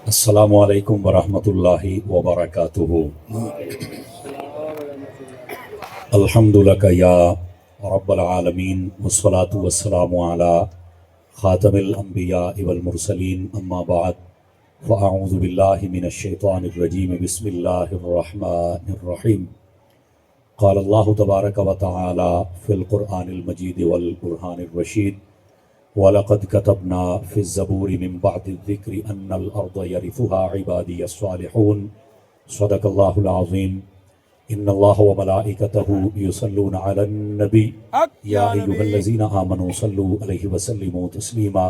السلام علیکم ورحمۃ اللہ وبرکاتہ۔ الحمد لک یا رب العالمین والصلاة والسلام علی خاتم الانبیاء والمرسلین، اما بعد فاعوذ باللہ من الشیطان الرجیم، بسم اللہ الرحمن الرحیم۔ قال اللہ تبارک و تعالی فی القرآن المجید والقرآن الرشید، وَلَقَدْ كَتَبْنَا فِي الزَّبُورِ مِن بَعْدِ الذِّكْرِ أَنَّ الْأَرْضَ يَرِثُهَا عِبَادِيَ الصَّالِحُونَ صدق اللہ العظیم۔ ان اللہ وملائکتہ یصلون علی النبی یا ایہا الذین آمنوا صلوا علیہ وسلموا تسلیما۔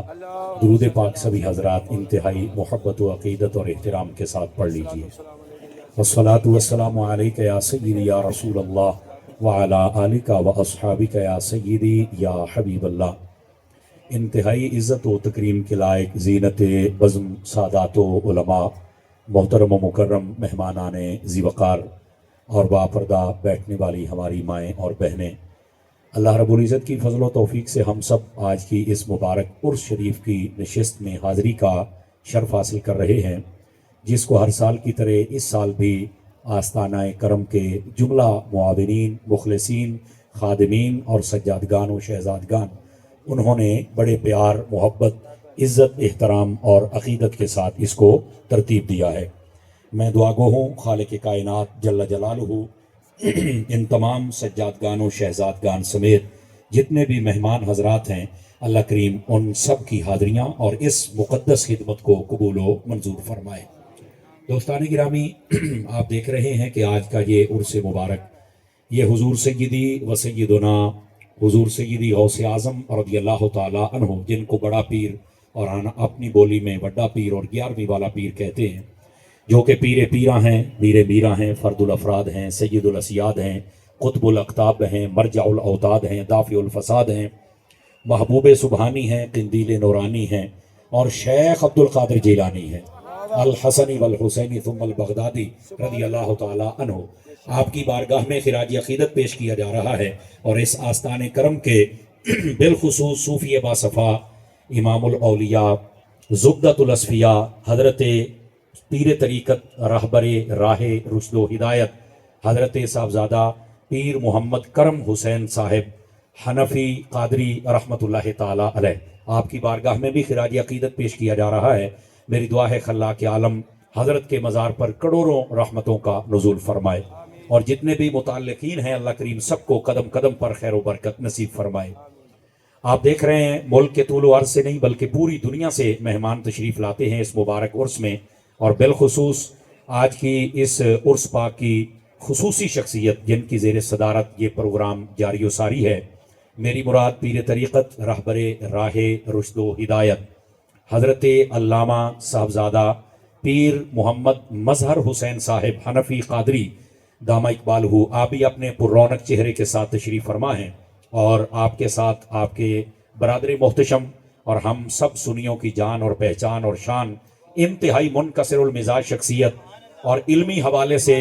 درود پاک سبھی حضرات انتہائی محبت و عقیدت اور احترام کے ساتھ پڑھ لیجئے۔ والصلاة والسلام علیک یا سیدی یا رسول اللہ وعلی آلک واصحابک یا سیدی یا حبیب اللہ۔ انتہائی عزت و تکریم کے لائق زینت بزم سادات و علماء، محترم و مکرم مہمانان ذی وقار اور باپردہ بیٹھنے والی ہماری مائیں اور بہنیں، اللہ رب العزت کی فضل و توفیق سے ہم سب آج کی اس مبارک عرس شریف کی نشست میں حاضری کا شرف حاصل کر رہے ہیں، جس کو ہر سال کی طرح اس سال بھی آستانہ کرم کے جملہ معاونین، مخلصین، خادمین اور سجادگان و شہزادگان، انہوں نے بڑے پیار، محبت، عزت، احترام اور عقیدت کے ساتھ اس کو ترتیب دیا ہے۔ میں دعا گو ہوں خالق کائنات جل جلالہ ان تمام سجادگان و شہزادگان سمیت جتنے بھی مہمان حضرات ہیں، اللہ کریم ان سب کی حاضریاں اور اس مقدس خدمت کو قبول و منظور فرمائے۔ دوستان گرامی، آپ دیکھ رہے ہیں کہ آج کا یہ عرس مبارک، یہ حضور سیدی و سیدنا حضور سیدی غوث اعظم رضی اللہ تعالی عنہ، جن کو بڑا پیر اور اپنی بولی میں بڑا پیر اور 11ویں والا پیر کہتے ہیں، جو کہ پیر پیراں ہیں، میر میراں ہیں، فرد الافراد ہیں، سید الاسیاد ہیں، قطب الاقطاب ہیں، مرجع الاوتاد ہیں، دافع الفساد ہیں، محبوب سبحانی ہیں، قندیل نورانی ہیں، اور شیخ عبد القادر جیلانی ہیں، الحسنی والحسینی ثم البغدادی رضی اللہ تعالی عنہ۔ آپ کی بارگاہ میں خراج عقیدت پیش کیا جا رہا ہے، اور اس آستان کرم کے بالخصوص صوفی باصفا، امام الاولیاء، زبدۃ الاصفیاء، حضرت پیر طریقت، رہبر راہ رشد و ہدایت، حضرت صاحبزادہ پیر محمد کرم حسین صاحب حنفی قادری رحمۃ اللہ تعالی علیہ، آپ کی بارگاہ میں بھی خراج عقیدت پیش کیا جا رہا ہے۔ میری دعا ہے خلاق عالم حضرت کے مزار پر کروڑوں رحمتوں کا نزول فرمائے، اور جتنے بھی متعلقین ہیں اللہ کریم سب کو قدم قدم پر خیر و برکت نصیب فرمائے۔ آپ دیکھ رہے ہیں ملک کے طول و عرض سے نہیں بلکہ پوری دنیا سے مہمان تشریف لاتے ہیں اس مبارک عرس میں، اور بالخصوص آج کی اس عرس پاک کی خصوصی شخصیت جن کی زیر صدارت یہ پروگرام جاری و ساری ہے، میری مراد پیر طریقت، رہبر راہ رشد و ہدایت، حضرت علامہ صاحبزادہ پیر محمد مظہر حسین صاحب حنفی قادری دامہ اقبالہ، آپ بھی اپنے پر رونق چہرے کے ساتھ تشریف فرما ہیں، اور آپ کے ساتھ آپ کے برادر محتشم اور ہم سب سنیوں کی جان اور پہچان اور شان، انتہائی منکسر المزاج شخصیت، اور علمی حوالے سے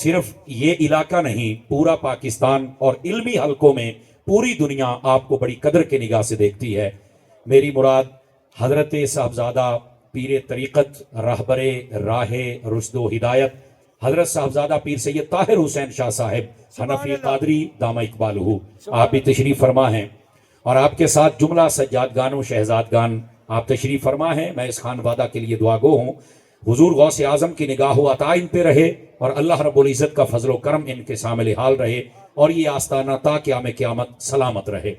صرف یہ علاقہ نہیں پورا پاکستان اور علمی حلقوں میں پوری دنیا آپ کو بڑی قدر کے نگاہ سے دیکھتی ہے۔ میری مراد حضرت صاحبزادہ پیر طریقت، رہبر راہ رشد و ہدایت، حضرت صاحبزادہ پیر سید طاہر حسین شاہ صاحب حنفی قادری دامہ اقبالہ، آپ بھی تشریف فرما ہیں، اور آپ کے ساتھ جملہ سجادگان و شہزادگان آپ تشریف فرما ہیں۔ میں اس خانوادہ کے لیے دعا گو ہوں، حضور غوث اعظم کی نگاہ و عطا ان پہ رہے، اور اللہ رب العزت کا فضل و کرم ان کے شامل حال رہے، اور یہ آستانہ تا قیام قیامت سلامت رہے۔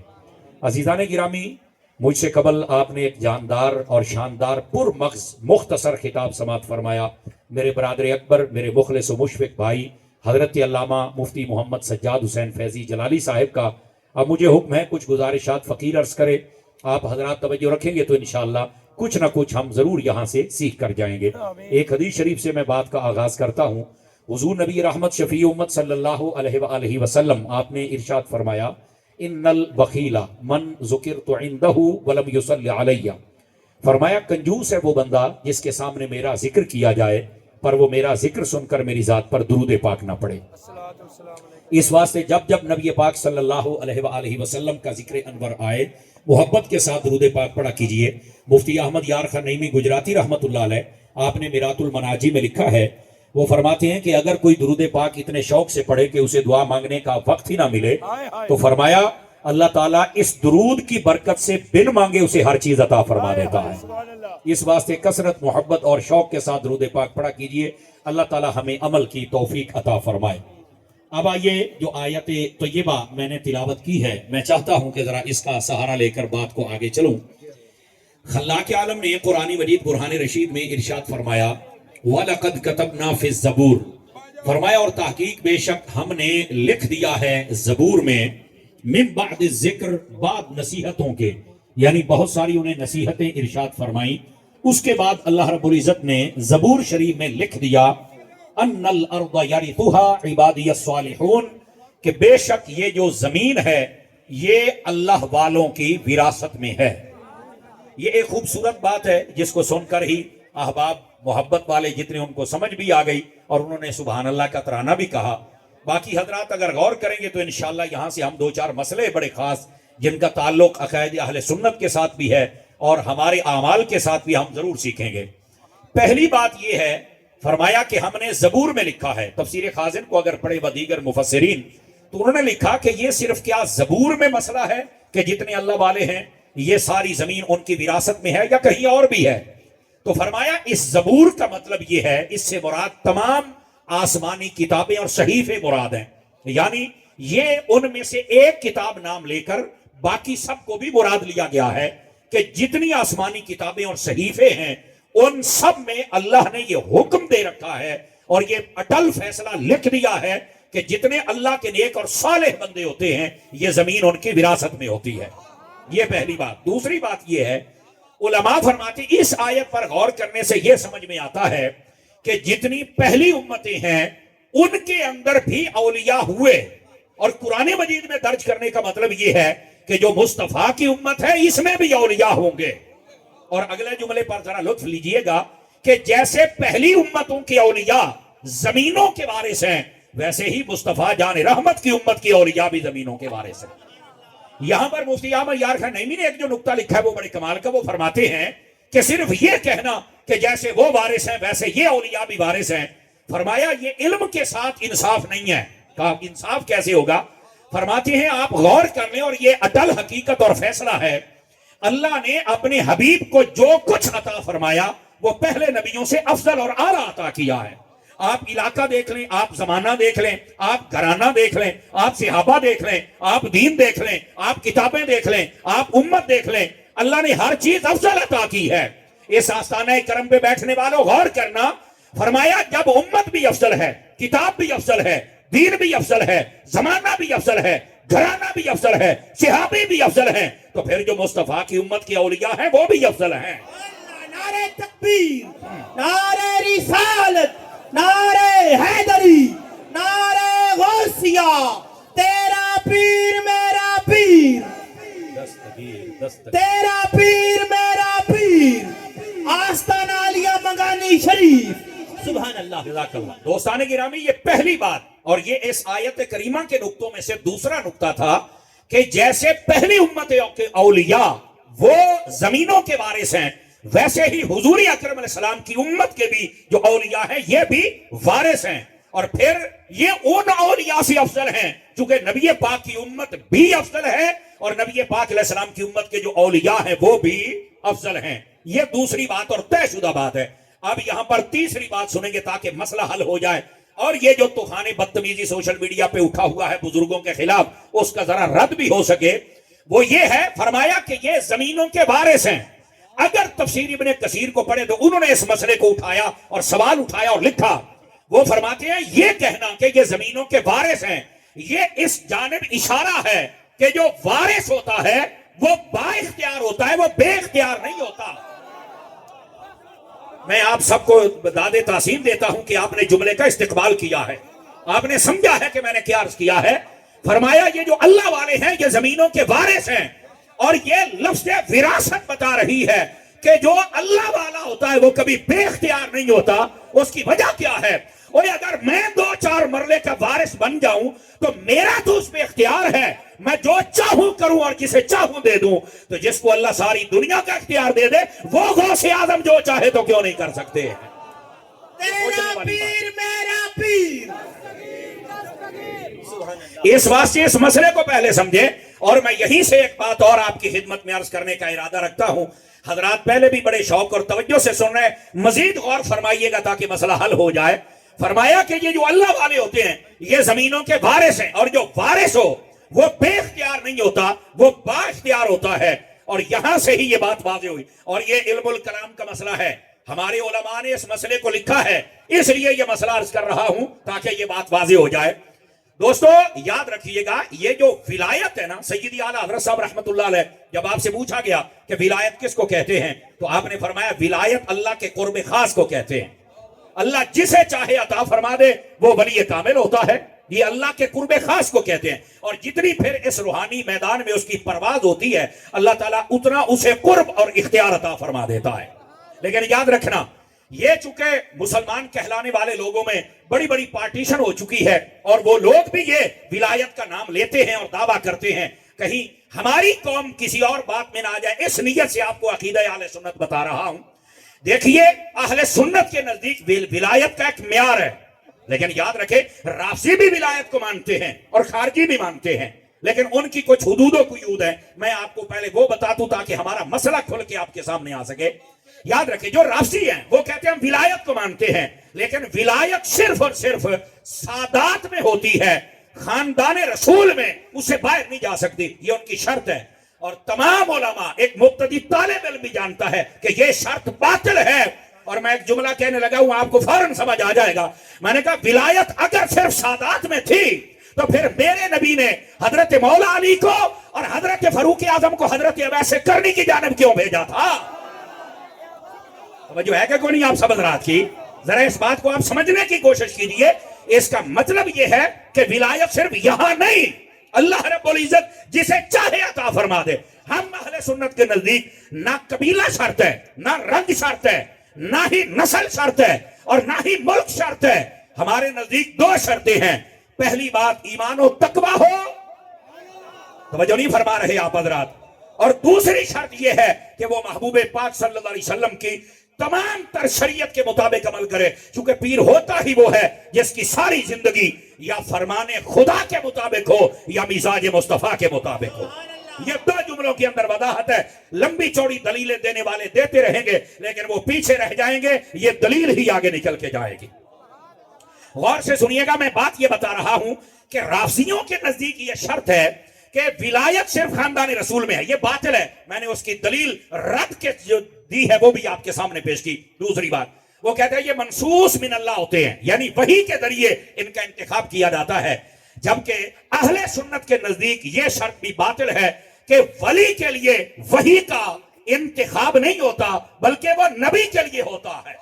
عزیزان گرامی، مجھ سے قبل آپ نے ایک جاندار اور شاندار پر مغز مختصر خطاب سماعت فرمایا، میرے برادر اکبر، میرے مخلص و مشفق بھائی حضرت علامہ مفتی محمد سجاد حسین فیضی جلالی صاحب کا۔ اب مجھے حکم ہے کچھ گزارشات فقیر عرض کرے، آپ حضرات توجہ رکھیں گے تو انشاءاللہ کچھ نہ کچھ ہم ضرور یہاں سے سیکھ کر جائیں گے۔ ایک حدیث شریف سے میں بات کا آغاز کرتا ہوں۔ حضور نبی رحمت شفیع امت صلی اللہ علیہ وآلہ وسلم، آپ نے ارشاد فرمایا، ان البخیل من ذکرت عندہ ولم یصلی علیہ، فرمایا کنجوس ہے وہ بندہ جس کے سامنے میرا ذکر کیا جائے پر وہ میرا ذکر سن کر میری ذات پر درود پاک نہ پڑے۔ اس واسطے جب جب نبی پاک صلی اللہ علیہ وآلہ وسلم کا ذکر انور آئے، محبت کے ساتھ درود پاک پڑھا کیجئے۔ مفتی احمد یار خان نعیمی گجراتی رحمت اللہ علیہ آپ نے میرات المناجی میں لکھا ہے، وہ فرماتے ہیں کہ اگر کوئی درود پاک اتنے شوق سے پڑھے کہ اسے دعا مانگنے کا وقت ہی نہ ملے تو فرمایا اللہ تعالیٰ اس درود کی برکت سے بن مانگے اسے ہر چیز عطا فرما دیتا ہے۔ اس واسطے کثرت محبت اور شوق کے ساتھ درود پاک پڑھا کیجئے، اللہ تعالیٰ ہمیں عمل کی توفیق عطا فرمائے۔ اب آئیے جو آیت طیبہ میں نے تلاوت کی ہے، میں چاہتا ہوں کہ ذرا اس کا سہارا لے کر بات کو آگے چلوں۔ خلاق عالم نے قرآن مجید برہان رشید میں ارشاد فرمایا وَلَقَدْ كَتَبْنَا فِي الزَّبُورِ، فرمایا اور تحقیق بے شک ہم نے لکھ دیا ہے زبور میں، من بعد الذکر، بعد نصیحتوں کے، یعنی بہت ساری انہیں نصیحتیں ارشاد فرمائیں، اس کے بعد اللہ رب العزت نے زبور شریف میں لکھ دیا ان الارض یرثها عبادی الصالحون، کہ بے شک یہ جو زمین ہے یہ اللہ والوں کی وراثت میں ہے۔ یہ ایک خوبصورت بات ہے جس کو سن کر ہی احباب محبت والے جتنے ان کو سمجھ بھی آ گئی اور انہوں نے سبحان اللہ کا ترانہ بھی کہا۔ باقی حضرات اگر غور کریں گے تو انشاءاللہ یہاں سے ہم دو چار مسئلے بڑے خاص جن کا تعلق عقائد اہل سنت کے ساتھ بھی ہے اور ہمارے اعمال کے ساتھ بھی ہم ضرور سیکھیں گے۔ پہلی بات یہ ہے، فرمایا کہ ہم نے زبور میں لکھا ہے۔ تفسیر خازن کو اگر پڑھے و دیگر مفسرین تو انہوں نے لکھا کہ یہ صرف کیا زبور میں مسئلہ ہے کہ جتنے اللہ والے ہیں یہ ساری زمین ان کی وراثت میں ہے، یا کہیں اور بھی ہے؟ تو فرمایا اس زبور کا مطلب یہ ہے، اس سے مراد تمام آسمانی کتابیں اور صحیفے مراد ہیں، یعنی یہ ان میں سے ایک کتاب نام لے کر باقی سب کو بھی مراد لیا گیا ہے کہ جتنی آسمانی کتابیں اور صحیفے ہیں ان سب میں اللہ نے یہ حکم دے رکھا ہے اور یہ اٹل فیصلہ لکھ دیا ہے کہ جتنے اللہ کے نیک اور صالح بندے ہوتے ہیں یہ زمین ان کی وراثت میں ہوتی ہے۔ یہ پہلی بات۔ دوسری بات یہ ہے، علماء فرماتے اس آیت پر غور کرنے سے یہ سمجھ میں آتا ہے کہ جتنی پہلی امتیں ہیں ان کے اندر بھی اولیاء ہوئے، اور قرآن مجید میں درج کرنے کا مطلب یہ ہے کہ جو مصطفیٰ کی امت ہے اس میں بھی اولیاء ہوں گے۔ اور اگلے جملے پر ذرا لطف لیجئے گا کہ جیسے پہلی امتوں کے اولیاء زمینوں کے وارث ہیں ویسے ہی مصطفیٰ جان رحمت کی امت کی اولیاء بھی زمینوں کے وارث ہیں۔ یہاں پر مفتی احمد یار خان نعیمی نے ایک جو نقطہ لکھا ہے وہ بڑے کمال کا، وہ فرماتے ہیں کہ صرف یہ کہنا کہ جیسے وہ وارث ہیں ویسے یہ اولیاء بھی وارث ہیں، فرمایا یہ علم کے ساتھ انصاف نہیں ہے۔ کہا انصاف کیسے ہوگا؟ فرماتے ہیں آپ غور کر لیں، اور یہ اٹل حقیقت اور فیصلہ ہے، اللہ نے اپنے حبیب کو جو کچھ عطا فرمایا وہ پہلے نبیوں سے افضل اور اعلیٰ عطا کیا ہے۔ آپ علاقہ دیکھ لیں، آپ زمانہ دیکھ لیں، آپ گھرانہ دیکھ لیں، آپ صحابہ دیکھ لیں، آپ دین دیکھ لیں، آپ کتابیں دیکھ لیں، آپ امت دیکھ لیں، اللہ نے ہر چیز افضل عطا کی ہے۔ اس آستانہ کرم پہ بیٹھنے والوں غور کرنا، فرمایا جب امت بھی افضل ہے، کتاب بھی افضل ہے، دین بھی افضل ہے، زمانہ بھی افضل ہے، گھرانہ بھی افضل ہے، صحابی بھی افضل ہیں، تو پھر جو مصطفیٰ کی امت کے اولیاء ہیں وہ بھی افضل ہیں۔ نعرہ تکبیر، نعرہ رسالت، نعرہ حیدری، نعرہ غوثیہ، تیرا پیر میرا پیر، تیرا پیر میرا پیر، آستانہ عالیہ منگانی شریف، سبحان اللہ۔ جزاک اللہ۔ دوستان گرامی، یہ پہلی بات، اور یہ اس آیت کریمہ کے نقطوں میں سے دوسرا نقطہ تھا کہ جیسے پہلی امت کے اولیاء وہ زمینوں کے وارث ہیں ویسے ہی حضور اکرم علیہ السلام کی امت کے بھی جو اولیاء ہیں یہ بھی وارث ہیں، اور پھر یہ ان اولیاء سے افضل ہیں چونکہ نبی پاک کی امت بھی افضل ہے اور نبی پاک علیہ السلام کی امت کے جو اولیاء ہیں وہ بھی افضل ہیں۔ یہ دوسری بات اور طے شدہ بات ہے۔ اب یہاں پر تیسری بات سنیں گے تاکہ مسئلہ حل ہو جائے، اور یہ جو طوفان بدتمیزی سوشل میڈیا پہ اٹھا ہوا ہے بزرگوں کے خلاف اس کا ذرا رد بھی ہو سکے، وہ یہ ہے، فرمایا کہ یہ زمینوں کے وارث ہیں۔ اگر تفسیر ابن کثیر کو پڑھے تو انہوں نے اس مسئلے کو اٹھایا اور سوال اٹھایا اور لکھا، وہ فرماتے ہیں یہ کہنا کہ یہ زمینوں کے وارث ہیں یہ اس جانب اشارہ ہے کہ جو وارث ہوتا ہے وہ با اختیار ہوتا ہے، وہ بے اختیار نہیں ہوتا۔ میں آپ سب کو داد تحسین دیتا ہوں کہ آپ نے جملے کا استقبال کیا ہے، آپ نے سمجھا ہے کہ میں نے کیا عرض کیا ہے۔ فرمایا یہ جو اللہ والے ہیں یہ زمینوں کے وارث ہیں، اور یہ لفظ وراثت بتا رہی ہے کہ جو اللہ والا ہوتا ہے وہ کبھی بے اختیار نہیں ہوتا۔ اس کی وجہ کیا ہے؟ اور اگر میں 2-4 مرلے کا وارث بن جاؤں تو میرا تو اس پہ اختیار ہے، میں جو چاہوں کروں اور جسے چاہوں دے دوں۔ تو جس کو اللہ ساری دنیا کا اختیار دے دے وہ غوث اعظم جو چاہے تو کیوں نہیں کر سکتے؟ تیرا پیر میرا پیر۔ اس واسطے اس مسئلے کو پہلے سمجھے، اور میں یہیں سے ایک بات اور آپ کی خدمت میں عرض کرنے کا ارادہ رکھتا ہوں۔ حضرات پہلے بھی بڑے شوق اور توجہ سے سن رہے ہیں، مزید غور فرمائیے گا تاکہ مسئلہ حل ہو جائے۔ فرمایا کہ یہ جو اللہ والے ہوتے ہیں یہ زمینوں کے وارث ہیں، اور جو وارث ہو وہ بے اختیار نہیں ہوتا، وہ با اختیار ہوتا ہے۔ اور یہاں سے ہی یہ بات واضح ہوئی، اور یہ علم الکلام کا مسئلہ ہے، ہمارے علماء نے اس مسئلے کو لکھا ہے، اس لیے یہ مسئلہ عرض کر رہا ہوں تاکہ یہ بات واضح ہو جائے۔ دوستو یاد رکھیے گا، یہ جو ولایت ہے نا، سیدی اعلیٰ حضرت صاحب رحمت اللہ علیہ، جب آپ سے پوچھا گیا کہ ولایت کس کو کہتے ہیں تو آپ نے فرمایا ولایت اللہ کے قرب خاص کو کہتے ہیں۔ اللہ جسے چاہے عطا فرما دے وہ ولی کامل ہوتا ہے، یہ اللہ کے قرب خاص کو کہتے ہیں۔ اور جتنی پھر اس روحانی میدان میں اس کی پرواز ہوتی ہے اللہ تعالیٰ اتنا اسے قرب اور اختیار عطا فرما دیتا ہے۔ لیکن یاد رکھنا، یہ چونکہ مسلمان کہلانے والے لوگوں میں بڑی بڑی پارٹیشن ہو چکی ہے، اور وہ لوگ بھی یہ ولایت کا نام لیتے ہیں اور دعویٰ کرتے ہیں، کہیں ہماری قوم کسی اور بات میں نہ آ جائے، اس نیت سے آپ کو عقیدہ اہل سنت بتا رہا ہوں۔ دیکھیے اہل سنت کے نزدیک ولایت کا ایک معیار ہے، لیکن یاد رکھے رافضی بھی ولایت کو مانتے ہیں اور خارجی بھی مانتے ہیں، لیکن ان کی کچھ حدود و قیود ہے۔ میں آپ کو پہلے وہ بتا دوں تاکہ ہمارا مسئلہ کھل کے آپ کے سامنے آ سکے۔ یاد رکھیں جو رافضی ہیں وہ کہتے ہیں ہم ولایت کو مانتے ہیں، لیکن ولایت صرف اور صرف سادات میں ہوتی ہے، خاندان رسول میں اسے باہر نہیں جا سکتی، یہ ان کی شرط ہے۔ اور تمام علماء، ایک مبتدی طالب علم بھی جانتا ہے کہ یہ شرط باطل ہے۔ اور میں ایک جملہ کہنے لگا ہوں، آپ کو فوراً سمجھ آ جائے گا۔ میں نے کہا ولایت اگر صرف سادات میں تھی تو پھر میرے نبی نے حضرت مولا علی کو اور حضرت فاروق اعظم کو حضرت عبیس کرنی کی جانب کیوں بھیجا تھا؟ توجہ ہے کہ کوئی نہیں آپ سب حضرات کی؟ ذرا اس بات کو آپ سمجھنے کی کوشش کیجئے۔ اس کا مطلب یہ ہے کہ ولایت صرف یہاں نہیں، اللہ رب العزت جسے چاہے عطا فرما دے۔ ہم اہل سنت کے نزدیک نہ قبیلہ شرط ہے، نہ رنگ شرط ہے، نہ ہی نسل شرط ہے، اور نہ ہی ملک شرط ہے۔ ہمارے نزدیک 2 شرطیں ہیں۔ پہلی بات ایمان و تقوی ہو، توجہ نہیں فرما رہے آپ حضرات، اور دوسری شرط یہ ہے کہ وہ محبوب پاک صلی اللہ علیہ وسلم کی تمام تر شریعت کے مطابق عمل کرے، چونکہ پیر ہوتا ہی وہ ہے جس کی ساری زندگی یا فرمان خدا کے مطابق ہو یا مزاج مصطفیٰ کے مطابق ہو۔ یہ 2 جملوں کے اندر وضاحت ہے۔ لمبی چوڑی دلیلیں دینے والے دیتے رہیں گے لیکن وہ پیچھے رہ جائیں گے، یہ دلیل ہی آگے نکل کے جائے گی۔ غور سے سنیے گا، میں بات یہ بتا رہا ہوں کہ رافضیوں کے نزدیک یہ شرط ہے کہ ولایت صرف خاندان رسول میں ہے، یہ باطل ہے۔ میں نے اس کی دلیل رد کے جو دی ہے وہ بھی آپ کے سامنے پیش کی۔ دوسری بات وہ کہتے ہیں یہ منصوص من اللہ ہوتے ہیں، یعنی وحی کے ذریعے ان کا انتخاب کیا جاتا ہے، جبکہ اہل سنت کے نزدیک یہ شرط بھی باطل ہے کہ ولی کے لیے وحی کا انتخاب نہیں ہوتا بلکہ وہ نبی کے لیے ہوتا ہے۔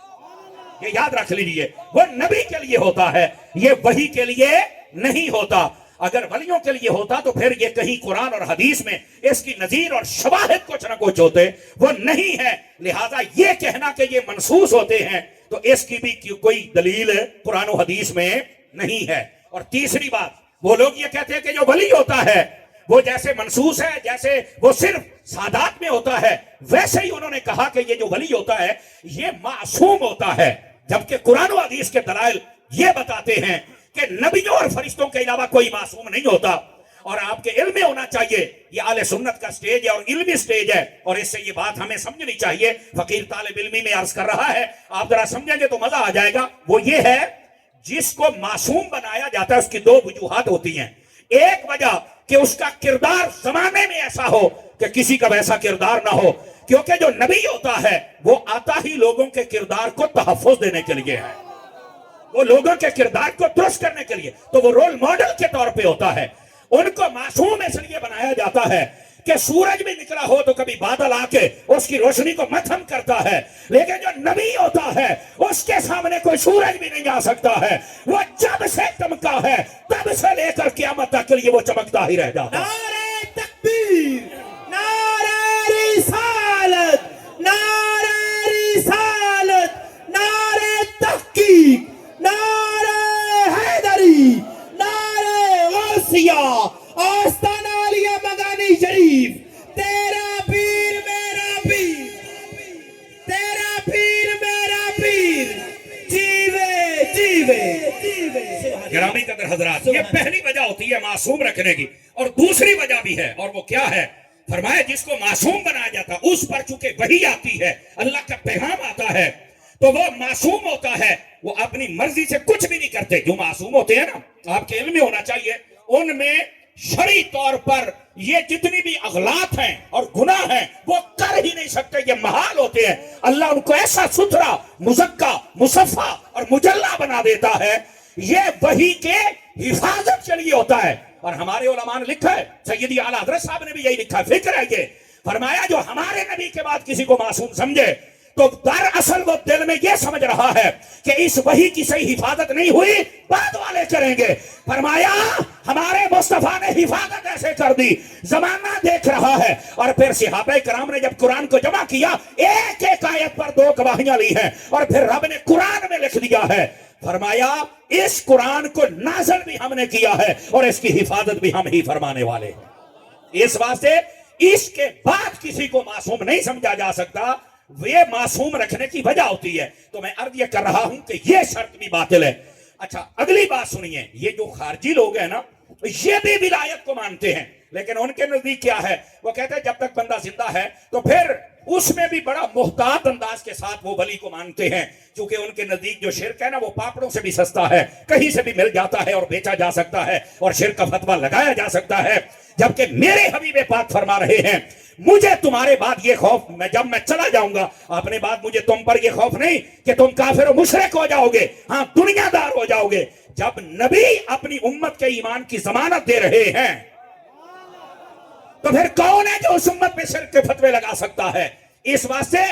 یہ یاد رکھ لیجئے، وہ نبی کے لیے ہوتا ہے، یہ وحی کے لیے نہیں ہوتا۔ اگر ولیوں کے لیے ہوتا تو پھر یہ کہیں قرآن اور حدیث میں اس کی نظیر اور شواہد کچھ نہ کچھ ہوتے، وہ نہیں ہے۔ لہٰذا یہ کہنا کہ یہ منصوص ہوتے ہیں تو اس کی بھی کوئی دلیل قرآن و حدیث میں نہیں ہے۔ اور تیسری بات، وہ لوگ یہ کہتے ہیں کہ جو ولی ہوتا ہے وہ جیسے منصوص ہے، جیسے وہ صرف سادات میں ہوتا ہے، ویسے ہی انہوں نے کہا کہ یہ جو ولی ہوتا ہے یہ معصوم ہوتا ہے، جبکہ قرآن و حدیث کے دلائل یہ بتاتے ہیں کہ نبیوں اور فرشتوں کے علاوہ کوئی معصوم نہیں ہوتا۔ اور آپ کے علم میں ہونا چاہیے، یہ اہل سنت کا سٹیج ہے اور علمی سٹیج ہے، اور اس سے یہ بات ہمیں سمجھنی چاہیے۔ فقیر طالب علمی میں عرض کر رہا ہے، آپ ذرا سمجھیں گے تو مزہ آ جائے گا۔ وہ یہ ہے جس کو معصوم بنایا جاتا ہے اس کی 2 وجوہات ہوتی ہیں۔ ایک وجہ کہ اس کا کردار زمانے میں ایسا ہو کہ کسی کا ویسا کردار نہ ہو، کیونکہ جو نبی ہوتا ہے وہ آتا ہی لوگوں کے کردار کو تحفظ دینے کے لیے ہے، وہ لوگوں کے کردار کو درست کرنے کے لیے، تو وہ رول ماڈل کے طور پہ ہوتا ہے۔ ان کو معصوم اس لیے بنایا جاتا ہے کہ سورج بھی نکلا ہو تو کبھی بادل آ کے اس کی روشنی کو مدھم کرتا ہے، لیکن جو نبی ہوتا ہے اس کے سامنے کوئی سورج بھی نہیں آ سکتا ہے، وہ جب سے چمکا ہے تب سے لے کر قیامت تک کے لیے وہ چمکتا ہی رہ جاتا ہے۔ نعرہ تکبیر، نعرہ رسالت، نعرہ رسالت، نعرہ تحقیق، نعرہ حضرات یہ پہلی وجہ ہوتی ہے معصوم رکھنے کی، اور دوسری وجہ بھی ہے، اور وہ کیا ہے؟ فرمایا جس کو معصوم بنایا جاتا اس پر چونکہ وحی آتی ہے، اللہ کا پیغام آتا ہے، تو وہ معصوم ہوتا ہے، وہ اپنی مرضی سے کچھ بھی نہیں کرتے۔ جو معصوم ہوتے ہیں نا، آپ کے علم میں ہونا چاہیے، ان میں شرعی طور پر یہ جتنی بھی اغلاط ہیں اور گناہ ہیں وہ کر ہی نہیں سکتے، یہ محال ہوتے ہیں۔ اللہ ان کو ایسا ستھرا، مزکا، مصفا اور مجلہ بنا دیتا ہے، یہ وحی کے حفاظت کے لیے ہوتا ہے۔ اور ہمارے علماء نے لکھا ہے، سیدی اعلیٰ حضرت صاحب نے بھی یہی لکھا، فکر ہے یہ، فرمایا جو ہمارے نبی کے بعد کسی کو معصوم سمجھے تو دراصل وہ دل میں یہ سمجھ رہا ہے کہ اس وحی کی صحیح حفاظت نہیں ہوئی، بعد والے کریں گے۔ فرمایا ہمارے مصطفیٰ نے حفاظت ایسے کر دی، زمانہ دیکھ رہا ہے۔ اور پھر صحابہ کرام نے جب قرآن کو جمع کیا، ایک ایک آیت پر 2 گواہیاں لی ہیں، اور پھر رب نے قرآن میں لکھ دیا ہے، فرمایا اس قرآن کو نازل بھی ہم نے کیا ہے اور اس کی حفاظت بھی ہم ہی فرمانے والے ہیں۔ اس واسطے اس کے بعد کسی کو معصوم نہیں سمجھا جا سکتا، یہ معصوم رکھنے کی وجہ ہوتی ہے۔ تو میں عرض یہ کر رہا ہوں کہ یہ شرط بھی باطل ہے۔ اچھا اگلی بات سنیے، یہ جو خارجی لوگ ہیں نا، یہ بھی ولایت کو مانتے ہیں، لیکن ان کے نزدیک کیا ہے؟ وہ کہتے ہیں جب تک بندہ زندہ ہے تو پھر اس میں بھی بڑا محتاط انداز کے ساتھ وہ ولی کو مانتے ہیں، چونکہ ان کے نزدیک جو شرک ہے نا وہ پاپڑوں سے بھی سستا ہے، کہیں سے بھی مل جاتا ہے اور بیچا جا سکتا ہے، اور شرک کا فتویٰ لگایا جا سکتا ہے۔ جبکہ میرے حبیب پاک فرما رہے ہیں مجھے تمہارے بعد یہ خوف، جب میں چلا جاؤں گا اپنے بعد مجھے تم پر یہ خوف نہیں کہ تم کافر و مشرک ہو جاؤ گے، ہاں دنیا دار ہو جاؤ گے۔ جب نبی اپنی امت کے ایمان کی ضمانت دے رہے ہیں تو پھر کون ہے جو اس امت پہ شرک کے فتوے لگا سکتا ہے؟ اس واسطے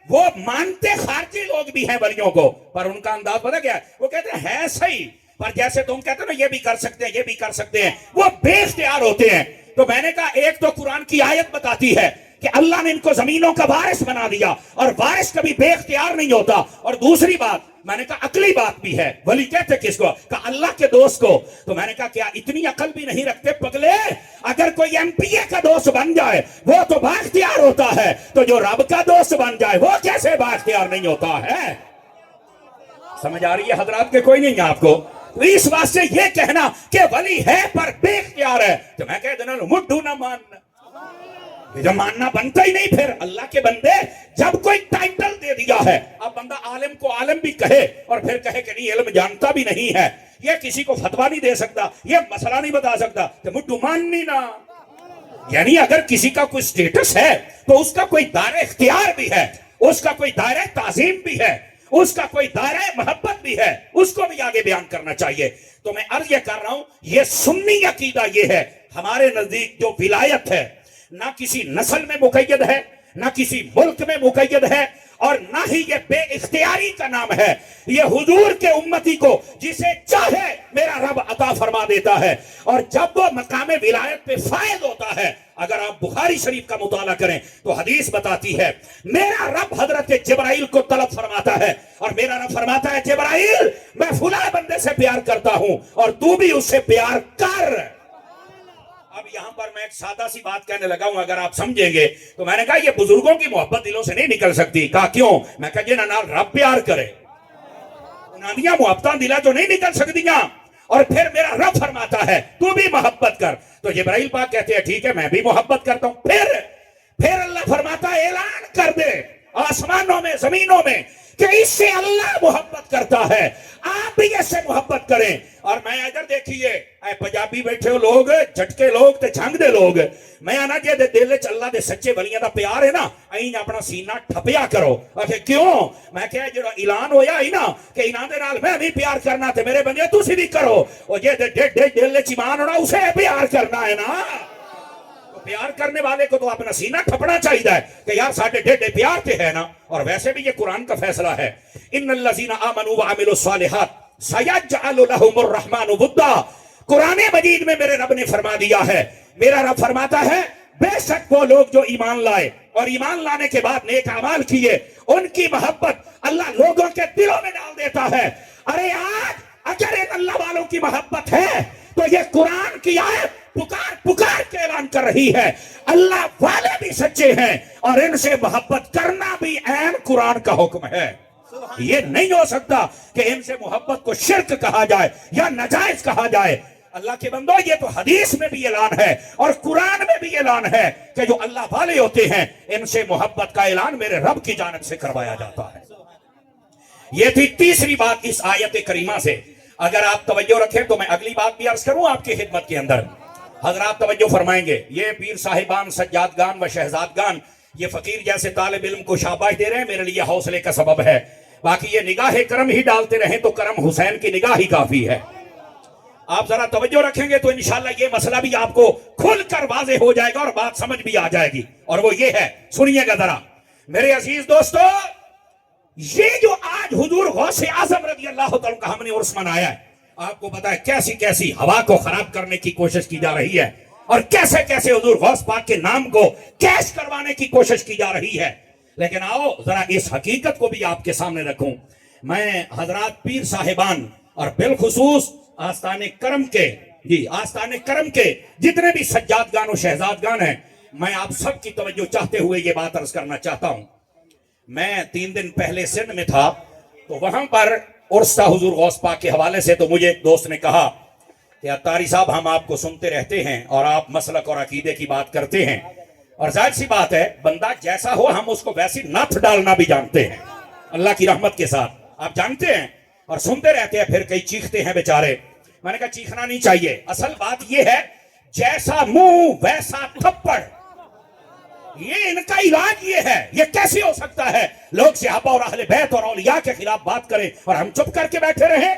وہ مانتے خارجی لوگ بھی ہیں ولیوں کو، پر ان کا انداز پتہ کیا ہے؟ وہ کہتے ہیں ہے صحیح، پر جیسے تم کہتے ہیں نا یہ بھی کر سکتے ہیں یہ بھی کر سکتے ہیں، وہ بے اختیار ہوتے ہیں۔ تو میں نے کہا ایک تو قرآن کی آیت بتاتی ہے کہ اللہ نے ان کو زمینوں کا وارث بنا دیا، اور وارث کبھی بے اختیار نہیں ہوتا، اور دوسری بات میں نے کہا عقلی بات بھی ہے، ولی کہتے کس کو؟ کہ اللہ کے دوست کو۔ تو میں نے کہا کیا اتنی عقل بھی نہیں رکھتے پگلے؟ اگر کوئی ایم پی اے کا دوست بن جائے وہ تو با اختیار ہوتا ہے، تو جو رب کا دوست بن جائے وہ کیسے با اختیار نہیں ہوتا ہے؟ سمجھ آ رہی ہے حضرات کے کوئی نہیں ہے آپ کو؟ اس واسطے یہ کہنا کہ ولی ہے پر بے اختیار ہے، تو میں کہہ دینا مڈھو نہ ماننا، جب ماننا بنتا ہی نہیں۔ پھر اللہ کے بندے جب کوئی ٹائٹل دے دیا ہے، اب بندہ عالم کو عالم بھی کہے اور پھر کہے کہ نہیں علم جانتا بھی نہیں ہے، یہ کسی کو فتویٰ نہیں دے سکتا، یہ مسئلہ نہیں بتا سکتا، تو مڈھو ماننی نا۔ یعنی اگر کسی کا کوئی سٹیٹس ہے تو اس کا کوئی دائرہ اختیار بھی ہے، اس کا کوئی دائرہ تعظیم بھی ہے، اس کا کوئی دائرہ محبت بھی ہے، اس کو بھی آگے بیان کرنا چاہیے۔ تو میں عرض یہ کر رہا ہوں یہ سنی عقیدہ یہ ہے، ہمارے نزدیک جو ولایت ہے نہ کسی نسل میں مقید ہے، نہ کسی ملک میں مقید ہے، اور نہ ہی یہ بے اختیاری کا نام ہے، یہ حضور کے امتی کو جسے چاہے میرا رب عطا فرما دیتا ہے، اور جب وہ مقام ولایت پہ فائز ہوتا ہے۔ اگر آپ بخاری شریف کا مطالعہ کریں تو حدیث بتاتی ہے میرا رب حضرت جبرائیل کو طلب فرماتا ہے، اور میرا رب فرماتا ہے جبرائیل میں فلاں بندے سے پیار کرتا ہوں اور تو بھی اس سے پیار کر۔ اب یہاں پر میں ایک سادہ سی بات کہنے لگا ہوں، اگر آپ سمجھیں گے تو میں نے کہا یہ بزرگوں کی محبت دلوں سے نہیں نکل سکتی۔ کہا کیوں؟ میں کہا جنہاں نال رب پیار کرے انہاں دیاں محبتاں دلوں تو نہیں نکل سکتیاں، اور پھر میرا رب فرماتا ہے تو بھی محبت کر۔ تو جبرائیل پاک کہتے ہیں ٹھیک ہے میں بھی محبت کرتا ہوں۔ پھر اللہ فرماتا ہے اعلان کر دے آسمانوں میں زمینوں میں کہ اس سے اللہ محبت کرتا ہے، آپ بھی اس سے محبت کریں۔ اور میں ادھر دیکھیے اے پنجابی بیٹھے ہو لوگ، جھٹکے لوگ تے جھنگ دے لوگ، میں آنا جے دے دل وچ اللہ دے سچے ولیاں دا پیار ہے نا، این اپنا سینہ ٹھپیا کرو۔ آخر کیوں؟ میں کہا جڑا اعلان ہویا ہی نا کہ انہاں دے نال میں بھی پیار کرنا تے میرے بندے تسی بھی کرو، اور جے دل وچ ایمان ہونا اسے پیار کرنا ہے نا۔ پیار کرنے والے کو تو اپنا سینہ ٹھپنا چاہیے کہ یار ساڈے ڈیڈے پیار تے ہے نا۔ اور ویسے بھی یہ قرآن کا فیصلہ ہے، ان الذین آمنوا وعملوا الصالحات سیجعل لهم الرحمن ودا۔ قرآن مجید میں میرے رب نے فرما دیا ہے، میرا رب فرماتا ہے بے شک وہ لوگ جو ایمان لائے اور ایمان لانے کے بعد نیک اعمال کیے ان کی محبت اللہ لوگوں کے دلوں میں ڈال دیتا ہے۔ ارے آج اگر ان اللہ والوں کی محبت ہے تو یہ قرآن کی آیت پکار کے اعلان کر رہی ہے اللہ والے بھی سچے ہیں اور ان سے محبت کرنا بھی عین قرآن کا حکم ہے۔ یہ نہیں ہو سکتا کہ ان سے محبت کو شرک کہا جائے یا ناجائز کہا جائے۔ اللہ کے بندو، یہ تو حدیث میں بھی اعلان ہے اور قرآن میں بھی اعلان ہے کہ جو اللہ والے ہوتے ہیں ان سے محبت کا اعلان میرے رب کی جانب سے کروایا جاتا ہے۔ یہ تھی تیسری بات اس آیت کریمہ سے۔ اگر آپ توجہ رکھیں تو میں اگلی بات بھی عرض کروں آپ کی خدمت کے اندر۔ حضرات توجہ فرمائیں گے، یہ پیر صاحبان، سجادگان و شہزادگان یہ فقیر جیسے طالب علم کو شاباش دے رہے ہیں، میرے لیے حوصلے کا سبب ہے۔ باقی یہ نگاہ کرم ہی ڈالتے رہیں تو کرم حسین کی نگاہ ہی کافی ہے۔ آپ ذرا توجہ رکھیں گے تو انشاءاللہ یہ مسئلہ بھی آپ کو کھل کر واضح ہو جائے گا اور بات سمجھ بھی آ جائے گی، اور وہ یہ ہے، سنیے گا ذرا میرے عزیز دوستو۔ یہ جو آج حضور غوث اعظم رضی اللہ تعالیٰ کا ہم نے عرس منایا ہے، آپ کو پتا ہے کیسی کیسی ہوا کو خراب کرنے کی کوشش کی جا رہی ہے اور کیسے کیسے حضور غوث پاک کے نام کو کیش کروانے کی کوشش کی جا رہی ہے۔ لیکن آؤ ذرا اس حقیقت کو بھی آپ کے سامنے رکھوں۔ میں حضرات پیر صاحبان اور بالخصوص آستان کرم کے جتنے بھی سجادگان و شہزادگان ہیں، میں آپ سب کی توجہ چاہتے ہوئے یہ بات عرض کرنا چاہتا ہوں۔ میں 3 دن پہلے سندھ میں تھا تو وہاں پر عرس تھا حضور غوث پاک کے حوالے سے، تو مجھے ایک دوست نے کہا کہ اتاری صاحب ہم آپ کو سنتے رہتے ہیں اور آپ مسلک اور عقیدے کی بات کرتے ہیں، اور ظاہر سی بات ہے بندہ جیسا ہو ہم اس کو ویسی نتھ ڈالنا بھی جانتے ہیں اللہ کی رحمت کے ساتھ، آپ جانتے ہیں، اور سنتے رہتے ہیں، پھر کئی چیختے ہیں بیچارے۔ میں نے کہا چیخنا نہیں چاہیے، اصل بات یہ ہے جیسا منہ ویسا تھپڑ، یہ ان کا علاج یہ ہے۔ یہ کیسے ہو سکتا ہے لوگ صحابہ اور اہل بیت اور اولیاء کے خلاف بات کریں اور ہم چپ کر کے بیٹھے رہیں،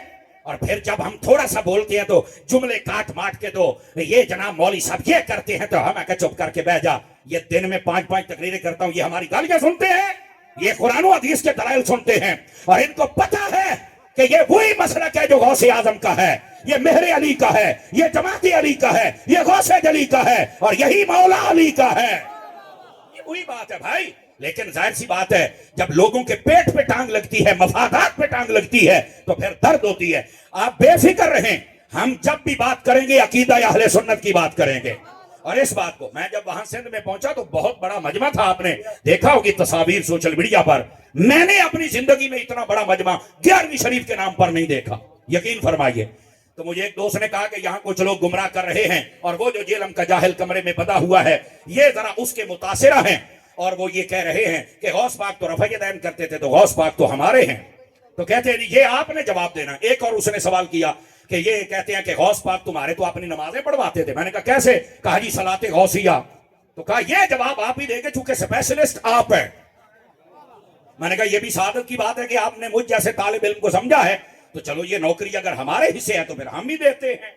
اور پھر جب ہم تھوڑا سا بولتے ہیں تو جملے کاٹ ماٹ کے دو، یہ جناب مولوی صاحب یہ کرتے ہیں تو ہم کہ چپ کر کے بیٹھ جا۔ یہ دن میں 5 تقریریں کرتا ہوں، یہ ہماری گالیاں سنتے ہیں، یہ قرآن و حدیث کے دلائل سنتے ہیں، اور ان کو پتا ہے کہ یہ وہی مسلک ہے جو غوث اعظم کا ہے، یہ مہر علی کا ہے، یہ جماعت علی کا ہے، یہ غوث علی کا ہے، اور یہی مولا علی کا ہے۔ یہ وہی بات ہے بھائی۔ لیکن ظاہر سی بات ہے جب لوگوں کے پیٹ پہ ٹانگ لگتی ہے، مفادات پہ ٹانگ لگتی ہے تو پھر درد ہوتی ہے۔ آپ بے فکر رہیں، ہم جب بھی بات کریں گے عقیدہ اہل سنت کی بات کریں گے۔ اور اس بات کو میں جب وہاں سندھ میں پہنچا تو بہت بڑا مجمع تھا، آپ نے دیکھا ہوگی تصاویر سوشل میڈیا پر، میں نے اپنی زندگی میں اتنا بڑا مجمع 11ویں شریف کے نام پر نہیں دیکھا، یقین فرمائیے۔ تو مجھے ایک دوست نے کہا کہ یہاں کچھ لوگ گمراہ کر رہے ہیں، اور وہ جو جیلم کا جاہل کمرے میں بدا ہوا ہے یہ ذرا اس کے متاثرہ ہیں، اور وہ یہ کہہ رہے ہیں کہ غوث پاک تو رفع یدین کرتے تھے تو غوث پاک تو ہمارے ہیں۔ تو کہتے ہیں یہ آپ نے جواب دینا۔ ایک اور اس نے سوال کیا کہ یہ کہتے ہیں کہ غوث پاک تمہارے تو اپنی نمازیں پڑھواتے تھے۔ میں نے کہا کیسے؟ کہا جی صلاۃ غوثیہ۔ تو کہا یہ جواب آپ ہی دیں گے چونکہ اسپیشلسٹ آپ ہیں۔ میں نے کہا یہ بھی سعادت کی بات ہے کہ آپ نے مجھ جیسے طالب علم کو سمجھا ہے، تو چلو یہ نوکری اگر ہمارے حصے ہے تو پھر ہم بھی دیتے ہیں۔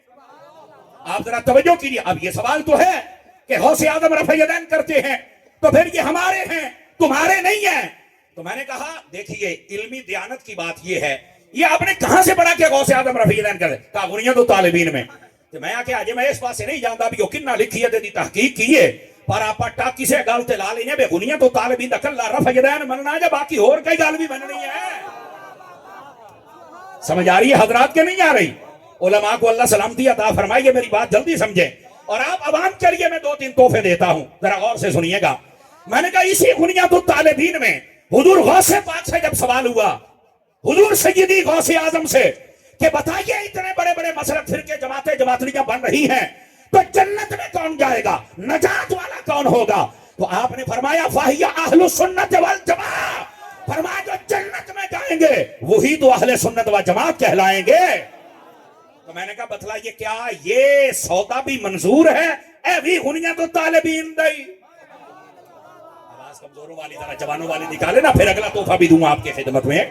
آپ ذرا توجہ کیجیے، اب یہ سوال تو ہے کہ غوث اعظم رفع یدین کرتے ہیں تو پھر یہ ہمارے ہیں تمہارے نہیں ہیں۔ تو میں نے کہا دیکھیے علمی دیانت کی بات یہ ہے، یہ آپ نے کہاں سے پڑھا کہ غوث اعظم رفع یدین کرتے؟ کہا غنیت و طالبین میں۔ تو میں آکے آجے میں اس بات سے نہیں جانتا بھی وہ کنہ لکھی ہے دی تحقیق کیے، پر آپ ٹاکی سے گالتے لالے نے بے غنیت و طالبین دکلہ رفع یدین مننا جا باقی اور کئی گال بھی بننی ہے۔ سمجھ آ رہی ہے حضرات کے نہیں آ رہی؟ علماء کو اللہ سلامتی عطا فرمائیے، میری بات جلدی سمجھیں، اور آپ عوام کے لیے میں 2-3 تحفے دیتا ہوں، ذرا غور سے سنیے گا۔ میں نے کہا اسی غنیت الطالبین میں حضور غوث پاک سے جب سوال ہوا، حضور سیدی غوث اعظم سے، کہ بتائیے اتنے بڑے بڑے مسلک فرقے جماعتیاں بن رہی ہیں تو جنت میں کون جائے گا، نجات والا کون ہوگا؟ تو آپ نے فرمایا فَهِيَ أَهْلُ السُّنَّةِ وَالْجَمَاعَةِ، فرمایا جو جنت میں جائیں گے وہی تو اہل سنت و جماعت کہلائیں گے۔ تو میں نے کہا بتلائیے کیا یہ سودا بھی منظور ہے؟ اے بھی غنیت الطالبین دائی آواز کمزوروں والی ذرا جوانوں والی نکالے نا، پھر اگلا تحفہ بھی دوں آپ کے خدمت میں۔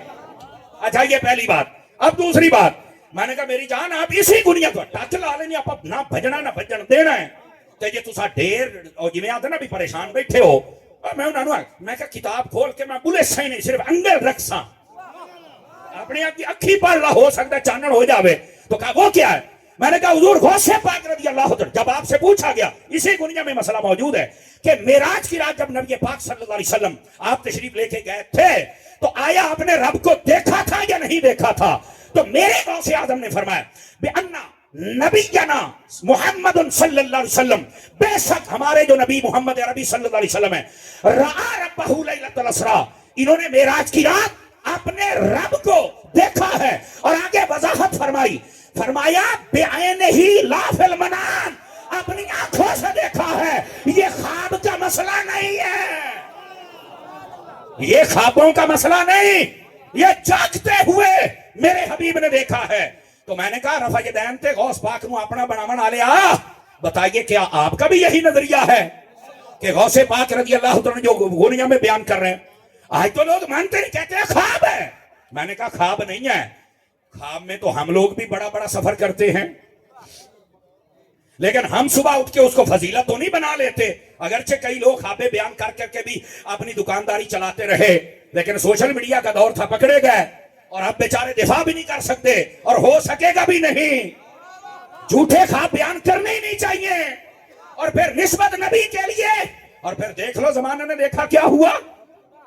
اچھا یہ پہلی بات۔ اب دوسری بات، میں نے کہا میری جان آپ اسی غنیت کو ٹچ لا لیں، آپ نہ بھجنا نہ بھجن دینا ہے کہ یہ تسا ڈیر اور جی میں آتے نا بھی پریشان بیٹھے ہو۔ میں انہوں نے میں کہا کتاب کھول کے میں بولے صحیح نہیں صرف انگل رکھ سا اپنی اکھی پڑھ رہا ہو سکتا چانن ہو جاوے۔ تو کہا وہ کیا ہے؟ میں نے کہا حضور غوث پاک رضی اللہ عنہ جب آپ سے پوچھا گیا، اسی دنیا میں مسئلہ موجود ہے کہ معراج کی رات جب نبی پاک صلی اللہ علیہ وسلم آپ تشریف لے کے گئے تھے تو آیا آپ نے رب کو دیکھا تھا یا نہیں دیکھا تھا؟ تو میرے غوث اعظم نے فرمایا بِأَنَّ نبینا محمد صلی اللہ علیہ وسلم، بے شک ہمارے جو نبی محمد عربی صلی اللہ علیہ وسلم ہے، رَآ رَبَّهُ لَيْلَةَ الْإِسْرَاء، انہوں نے معراج کی رات اپنے رب کو دیکھا ہے. اور آگے وضاحت فرمائی, فرمایا بعین ہی لا فی المنام, اپنی آنکھوں سے دیکھا ہے, یہ خواب کا مسئلہ نہیں ہے, یہ خوابوں کا مسئلہ نہیں, یہ جاگتے ہوئے میرے حبیب نے دیکھا ہے. تو میں نے کہا رفع دین تے غوث پاک نو اپنا بناون آلیا, بتائیے کیا آپ کا بھی یہی نظریہ ہے کہ غوث پاک رضی اللہ تعالیٰ جو غنیہ میں بیان کر رہے ہیں؟ آج تو لوگ مانتے نہیں, کہتے ہیں خواب ہے. میں نے کہا خواب نہیں ہے, خواب میں تو ہم لوگ بھی بڑا بڑا سفر کرتے ہیں, لیکن ہم صبح اٹھ کے اس کو فضیلت تو نہیں بنا لیتے. اگرچہ کئی لوگ خوابیں بیان کر کر کے بھی اپنی دکانداری چلاتے رہے, لیکن سوشل میڈیا کا دور تھا, پکڑے گئے, اور اب بیچارے دفاع بھی نہیں کر سکتے, اور ہو سکے گا بھی نہیں. جھوٹے خواب بیان کرنے ہی نہیں چاہیے, اور پھر نسبت نبی کے لیے. اور پھر دیکھ لو زمانہ نے دیکھا کیا ہوا.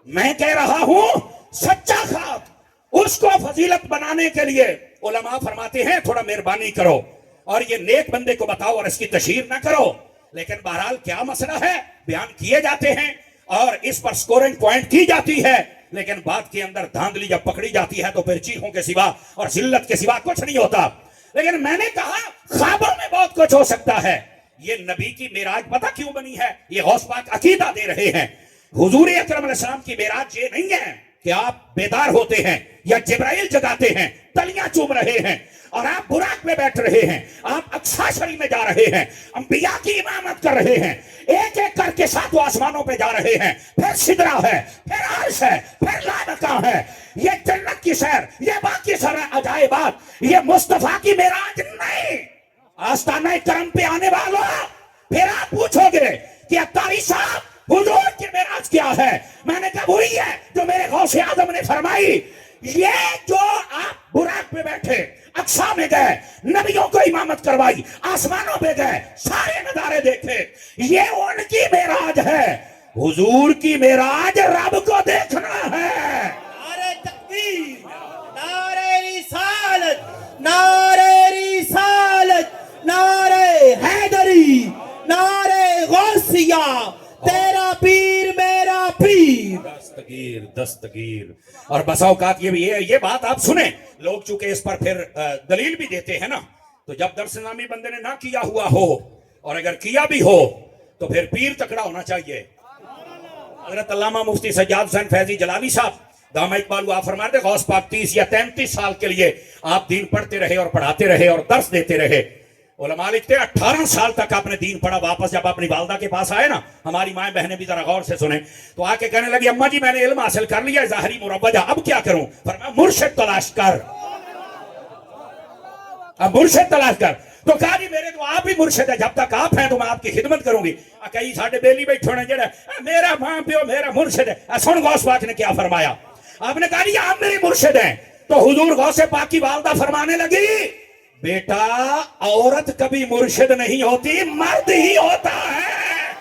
میں کہہ رہا ہوں سچا خواب اس کو فضیلت بنانے کے لیے علماء فرماتے ہیں تھوڑا مہربانی کرو اور یہ نیک بندے کو بتاؤ اور اس کی تشہیر نہ کرو. لیکن بہرحال کیا مسئلہ ہے, بیان کیے جاتے ہیں اور اس پر سکورنگ پوائنٹ کی جاتی ہے, لیکن بات کے اندر دھاندلی جب پکڑی جاتی ہے تو پھر چیخوں کے سوا اور ذلت کے سوا کچھ نہیں ہوتا. لیکن میں نے کہا خوابوں میں بہت کچھ ہو سکتا ہے. یہ نبی کی معراج پتہ کیوں بنی ہے؟ یہ غوث پاک عقیدہ دے رہے ہیں. حضور اکرم علیہ السلام کی معراج یہ نہیں ہے کہ آپ بیدار ہوتے ہیں یا جبرائیل جگاتے ہیں, تلیاں چوم رہے ہیں اور آپ براق میں بیٹھ رہے ہیں, آپ اقصی شریف میں جا رہے ہیں, انبیاء کی امامت کر رہے ہیں, ایک ایک کر کے 7 آسمانوں پہ جا رہے ہیں, پھر سدرہ ہے, پھر عرش ہے, پھر لامکاں ہے. یہ جنت کی سیر, یہ باقی سارے عجائبات, یہ مصطفیٰ کی معراج نہیں. آستانہ کرم پہ آنے والوں, پھر آپ پوچھو گے کہ عطاری صاحب حضور کی معراج کیا ہے؟ میں نے کہا وہی ہے جو میرے غوث اعظم نے فرمائی. یہ جو آپ براق پہ بیٹھے, اقصی میں گئے, نبیوں کو امامت کروائی, آسمانوں پہ گئے, سارے نظارے دیکھے, یہ ان کی معراج ہے. حضور کی معراج رب کو دیکھنا ہے. نعرہ تکبیر, نعرہ رسالت, نعرہ رسالت, نعرہ حیدری, نعرہ غوثیہ, تیرا پیر میرا پیر. دستگیر دستگیر. اور بسا اوقات یہ بات آپ سنیں, لوگ چونکہ اس پر پھر دلیل بھی دیتے ہیں نا, تو جب درس نامی بندے نے نہ کیا ہوا ہو اور اگر کیا بھی ہو تو پھر پیر تکڑا ہونا چاہیے. حضرت علامہ مفتی سجاد حسین فیضی جلالی صاحب دامہ اقبال آپ فرماتے ہیں غوث پاک 30 یا 33 سال کے لیے آپ دین پڑھتے رہے اور پڑھاتے رہے اور درس دیتے رہے. علماء لکھتے ہیں 18 سال تک آپ نے دین پڑھا. واپس جب اپنی والدہ کے پاس آئے نا, ہماری مائیں بہنیں بھی ذرا غور سے سنیں, تو آ کے کہنے لگی اماں جی میں نے علم حاصل کر لیا ظاہری مروجہ, اب کیا کروں؟ فرمایا مرشد تلاش کر, اب مرشد تلاش کر. تو کہا جی میرے تو آپ ہی مرشد ہے, جب تک آپ ہیں تو میں آپ کی خدمت کروں گی. کئی ساڈے بیلی بیٹھے ہونے جڑا میرا ماں پیو میرا مرشد ہے. سن غوث پاک نے کیا فرمایا. آپ نے کہا جی آپ میرے مرشد ہیں, تو حضور غوث پاک کی والدہ فرمانے لگی بیٹا عورت کبھی مرشد نہیں ہوتی, مرد ہی ہوتا ہے.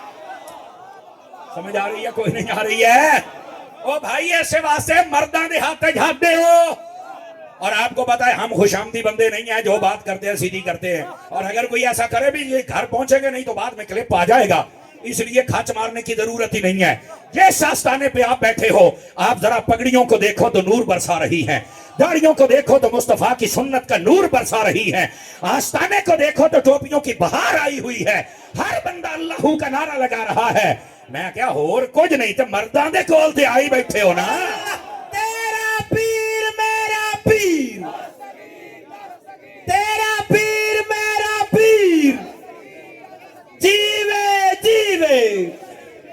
سمجھ آ رہی ہے کوئی نہیں آ رہی ہے؟ او بھائی ایسے واسطے مرداں دے ہاتھ جھاڑتے ہو. اور آپ کو پتا ہے ہم خوش آمدی بندے نہیں ہیں, جو بات کرتے ہیں سیدھی کرتے ہیں, اور اگر کوئی ایسا کرے بھی یہ گھر پہنچے گے نہیں تو بعد میں کلپ آ جائے گا, اس لیے کھچ مارنے کی ضرورت ہی نہیں ہے. جس آستانے پہ آپ بیٹھے ہو آپ ذرا پگڑیوں کو دیکھو تو نور برسا رہی ہے, داڑیوں کو دیکھو تو مصطفیٰ کی سنت کا نور برسا رہی ہے, آستانے کو دیکھو تو ٹوپیوں کی بہار آئی ہوئی ہے, ہر بندہ اللہ کا نعرہ لگا رہا ہے. میں کیا اور کچھ نہیں تو مرداں دے کول تے آئی بیٹھے ہو نا. تیرا پیر میرا پیر, تیرا پیر میرا پیر, جیوے جیوے.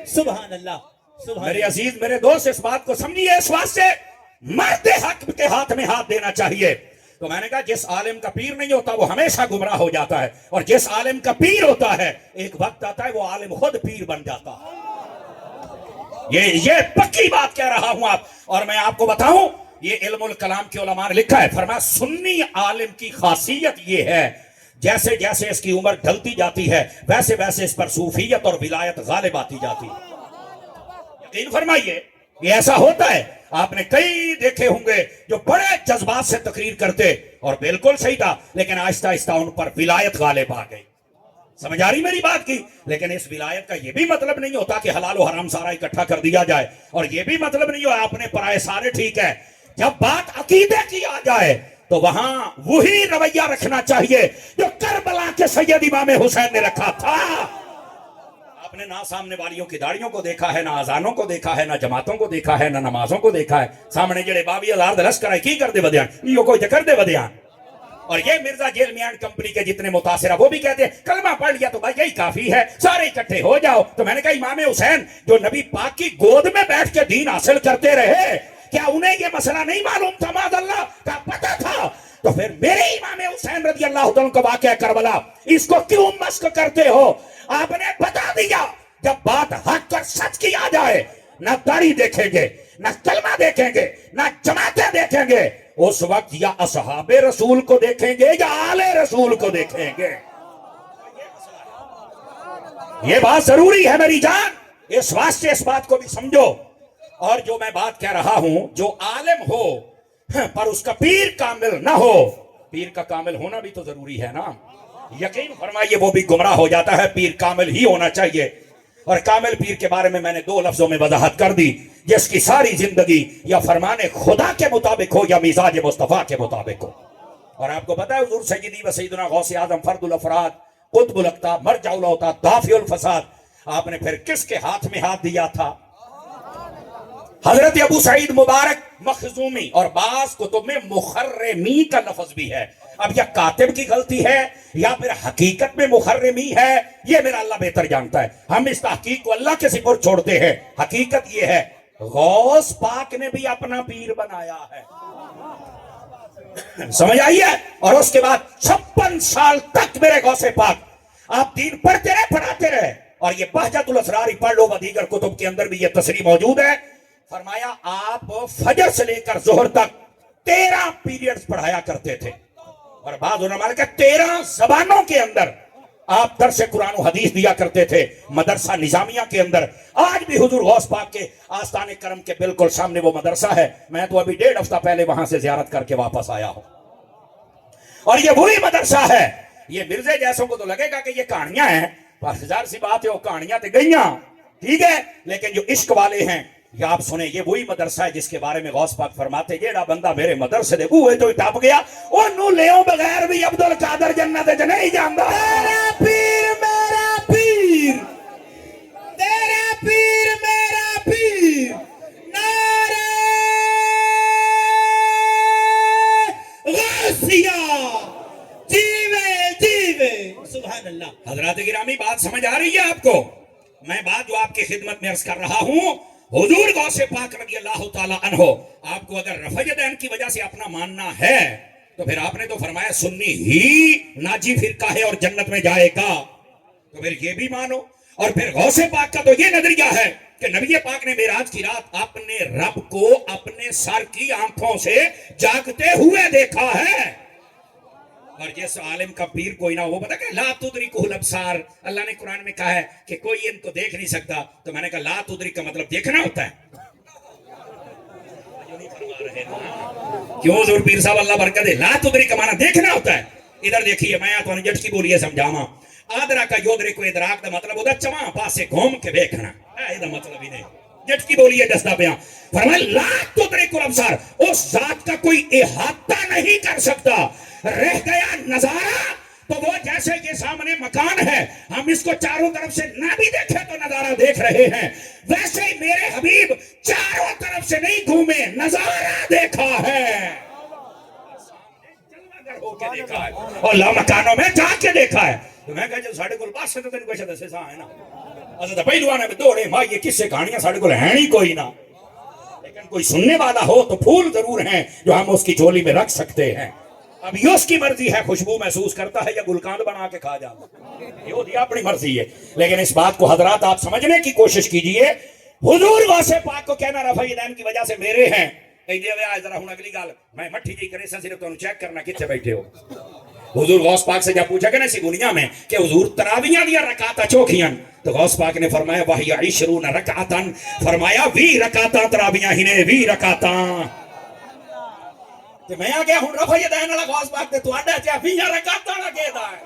سبحان اللہ. میرے عزیز میرے دوست اس بات کو سمجھیے, اس واسطے مرد حق کے ہاتھ میں ہاتھ دینا چاہیے. تو میں نے کہا جس عالم کا پیر نہیں ہوتا وہ ہمیشہ گمراہ ہو جاتا ہے, اور جس عالم کا پیر ہوتا ہے ایک وقت آتا ہے وہ عالم خود پیر بن جاتا ہے. یہ پکی بات کہہ رہا ہوں آپ. اور میں آپ کو بتاؤں یہ علم الکلام کے علماء نے لکھا ہے, فرمایا سنی عالم کی خاصیت یہ ہے جیسے جیسے اس کی عمر ڈھلتی جاتی ہے ویسے ویسے اس پر صوفیت اور ولایت غالب آتی جاتی ہے. یقین فرمائیے یہ ایسا ہوتا ہے. آپ نے کئی دیکھے ہوں گے جو بڑے جذبات سے تقریر کرتے اور بالکل صحیح تھا, لیکن آہستہ آہستہ ان پر ولایت غالب آ گئی. سمجھ آ رہی میری بات کی؟ لیکن اس ولایت کا یہ بھی مطلب نہیں ہوتا کہ حلال و حرام سارا اکٹھا کر دیا جائے, اور یہ بھی مطلب نہیں ہو اپنے پرائے سارے ٹھیک ہے. جب بات عقیدے کی آ جائے تو وہاں وہی رویہ رکھنا چاہیے جو کربلا کے سید امام حسین نے رکھا تھا. آپ نے نہ سامنے والیوں کی داڑیوں کو دیکھا ہے، نہ اذانوں کو دیکھا ہے، نہ جماعتوں کو دیکھا ہے، نہ نمازوں کو دیکھا ہے. سامنے جڑے 22,000 لشکر ہے کی کر دے بدیاں یہ کوئی کر دے بدیاں. اور یہ مرزا جیل میاں کمپنی کے جتنے متاثرہ وہ بھی کہتے ہیں کلمہ پڑھ لیا تو بھائی یہی کافی ہے، سارے اکٹھے ہو جاؤ. تو میں نے کہا امام حسین جو نبی پاک کی گود میں بیٹھ کے دین حاصل کرتے رہے، کیا انہیں یہ مسئلہ نہیں معلوم تھا؟ معاذ اللہ کا پتہ تھا. تو پھر میرے امام حسین رضی اللہ تعالیٰ کا واقعہ کربلا اس کو کیوں مسخ کرتے ہو؟ آپ نے بتا دیا جب بات حق اور سچ کی آ جائے نہ داڑھی دیکھیں گے، نہ کلمہ دیکھیں گے، نہ جماعتیں دیکھیں گے. اس وقت یا اصحاب رسول کو دیکھیں گے یا آل رسول کو دیکھیں گے. یہ بات ضروری ہے میری جان، اس واسطے اس بات کو بھی سمجھو. اور جو میں بات کہہ رہا ہوں، جو عالم ہو پر اس کا پیر کامل نہ ہو، پیر کا کامل ہونا بھی تو ضروری ہے نا. یقین فرمائیے وہ بھی گمراہ ہو جاتا ہے. پیر کامل ہی ہونا چاہیے. اور کامل پیر کے بارے میں نے 2 لفظوں میں وضاحت کر دی، جس کی ساری زندگی یا فرمان خدا کے مطابق ہو یا مزاج مصطفیٰ کے مطابق ہو. اور آپ کو پتا ہے حضور سیدی و سیدنا غوث اعظم فرد الافراد قطب الاقطاب مرجع الاوتاد دافع الفساد، آپ نے پھر کس کے ہاتھ میں ہاتھ دیا تھا؟ حضرت ابو سعید مبارک مخزومی، اور بعض کتب میں مخرمی کا لفظ بھی ہے. اب یہ کاتب کی غلطی ہے یا پھر حقیقت میں مخرمی ہے، یہ میرا اللہ بہتر جانتا ہے. ہم اس تحقیق کو اللہ کے سپرد چھوڑتے ہیں. حقیقت یہ ہے غوث پاک نے بھی اپنا پیر بنایا ہے. سمجھ آئیے؟ اور اس کے بعد 56 سال تک میرے غوث پاک آپ دین پڑھتے رہے، پڑھاتے رہے. اور یہ بہجت الاسرار پڑھ لو، و دیگر کتب کے اندر بھی یہ تصریح موجود ہے. فرمایا آپ فجر سے لے کر ظہر تک 13 پیریڈز پڑھایا کرتے تھے. اور بعض علماء نے کہا 13 زبانوں کے اندر آپ درس قرآن و حدیث دیا کرتے تھے مدرسہ نظامیہ کے اندر. آج بھی حضور غوث پاک کے آستان کرم کے بالکل سامنے وہ مدرسہ ہے. میں تو ابھی 1.5 ہفتہ پہلے وہاں سے زیارت کر کے واپس آیا ہوں. اور یہ وہی مدرسہ ہے. یہ مرزے جیسوں کو تو لگے گا کہ یہ کہانیاں ہیں، پر ہزار سی بات ہے، وہ کہانیاں تو گئیاں، ٹھیک ہے، لیکن جو عشق والے ہیں یہ آپ سنیں، یہ وہی مدرسہ ہے جس کے بارے میں غوث پاک فرماتے جیڑا بندہ میرے مدرسے دے اوے تو ٹپ گیا انہوں لیوں بغیر بھی عبدالقادر جنت وچ نہیں جاندا. تیرا پیر میرا پیر، تیرا پیر میرا پیر، نعرہ غوثیہ جیوے جیوے. سبحان اللہ. حضرات گرامی بات سمجھ آ رہی ہے آپ کو؟ میں بات جو آپ کی خدمت میں عرض کر رہا ہوں، حضور غوث پاک رضی اللہ تعالی عنہ آپ کو اگر رفع یدین کی وجہ سے اپنا ماننا ہے تو پھر آپ نے تو فرمایا سنی ہی ناجی فرقہ ہے اور جنت میں جائے گا، تو پھر یہ بھی مانو. اور پھر غوث پاک کا تو یہ نظریہ ہے کہ نبی پاک نے معراج کی رات اپنے رب کو اپنے سر کی آنکھوں سے جاگتے ہوئے دیکھا ہے. اور جس عالم کا پیر کوئی نہ ہو، پتا کہ لا تدرکہ الابصار، اللہ نے قرآن میں کہا ہے کہ کوئی ان کو دیکھ نہیں سکتا. تو میں نے کہا لا تدرک کا مطلب دیکھنا ہوتا ہے. کیوں حضور پیر صاحب اللہ برکت دے، لا تدرک کا معنی دیکھنا ہوتا ہے. ادھر دیکھیے میں تو جٹ کی بولیے سمجھاواں. آدرا کا یودرے کو ادراک دا مطلب ہوتا چواں پاسے گھوم کے دیکھنا، یہ دا مطلب ہی نہیں. جٹ کی بولیے دستا پیا فرمایا لا تدرک الابصار، اس ذات کا کوئی احاطہ نہیں کر سکتا. رہ گیا نظارہ تو وہ جیسے یہ سامنے مکان ہے، ہم اس کو چاروں طرف سے نہ بھی دیکھیں تو نظارہ دیکھ رہے ہیں، ویسے ہی میرے حبیب چاروں طرف سے نہیں گھومے، نظارہ دیکھا ہے، ہو کے دیکھا ہے اور لامکانوں میں جا کے دیکھا ہے. تو میں کہا جو ساڑھے کل بات سے تو تین کوئی شدہ سے ساں ہے نا، حضرت پہلوانے میں دوڑے ماں یہ کس سے کہانیاں ساڑھے کل ہیں نہیں کوئی نہ، لیکن کوئی سننے والا ہو تو پھول ضرور ہیں جو ہم اس کی جھولی میں رکھ سکتے ہیں. اب یہ اس کی مرضی ہے خوشبو محسوس کرتا ہے یا گلکاند بنا کے کھا جاتا، یہ اپنی مرضی ہے. لیکن اس بات کو حضرات آپ سمجھنے کی کوشش کیجئے. حضور غوث پاک کو کہنا رفع یدین کی وجہ سے میرے ہیں. ذرا ہوں اگلی گال میں مٹھی جی کرے سا صرف تو چیک کرنا کتنے بیٹھے ہو. حضور غوث پاک سے جب پوچھا کہ نا سی دنیا میں کہ حضور تراویاں دیا رکعتاں چوکھیاں، تو غوث پاک نے فرمایا وہی 20 رکعتاں، فرمایا 20 رکعتاں تراویاں ہی نے 20 رکعتاں. تو میں آ گیا ہوں رفع یدین والا غوث پاک تے تواڈا چا 20 رکعتاں لگے دا ہے.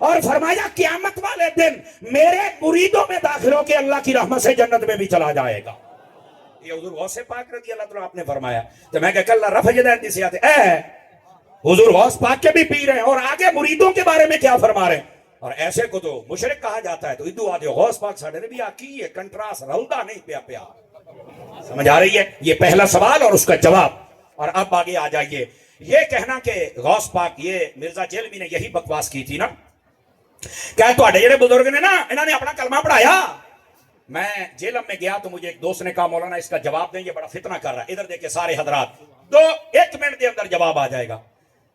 اور فرمایا قیامت والے دن میرے مریدوں میں داخل ہو کے اللہ کی رحمت سے جنت میں بھی چلا جائے گا. یہ حضور غوث پاک رضی اللہ تعالیٰ آپ نے فرمایا. تو میں کہا اللہ رفع جدین سے آتے حضور غوث پاک کے بھی پیر ہیں اور آگے مریدوں کے بارے میں کیا فرما رہے ہیں. اور ایسے کو تو مشرک کہا جاتا ہے. تو ادو آدھے غوث پاک ساڑھے نے بھی آکی ہے کنٹراس رلدہ نہیں پیا پیا. سمجھ آ رہی ہے؟ یہ پہلا سوال اور اس کا جواب. اور اب آگے آ جائیے. یہ کہنا کہ غوث پاک یہ مرزا جیلوی نے یہی بکواس کی تھی نا کہ تو اڈے جڑے بزرگ نے نا انہوں نے اپنا کلمہ پڑھایا. میں جیلم میں گیا تو مجھے ایک دوست نے کہا مولانا اس کا جواب دیں یہ بڑا فتنہ کر رہا ہے. ادھر دیکھیں سارے حضرات 1 منٹ کے اندر جواب آ جائے گا.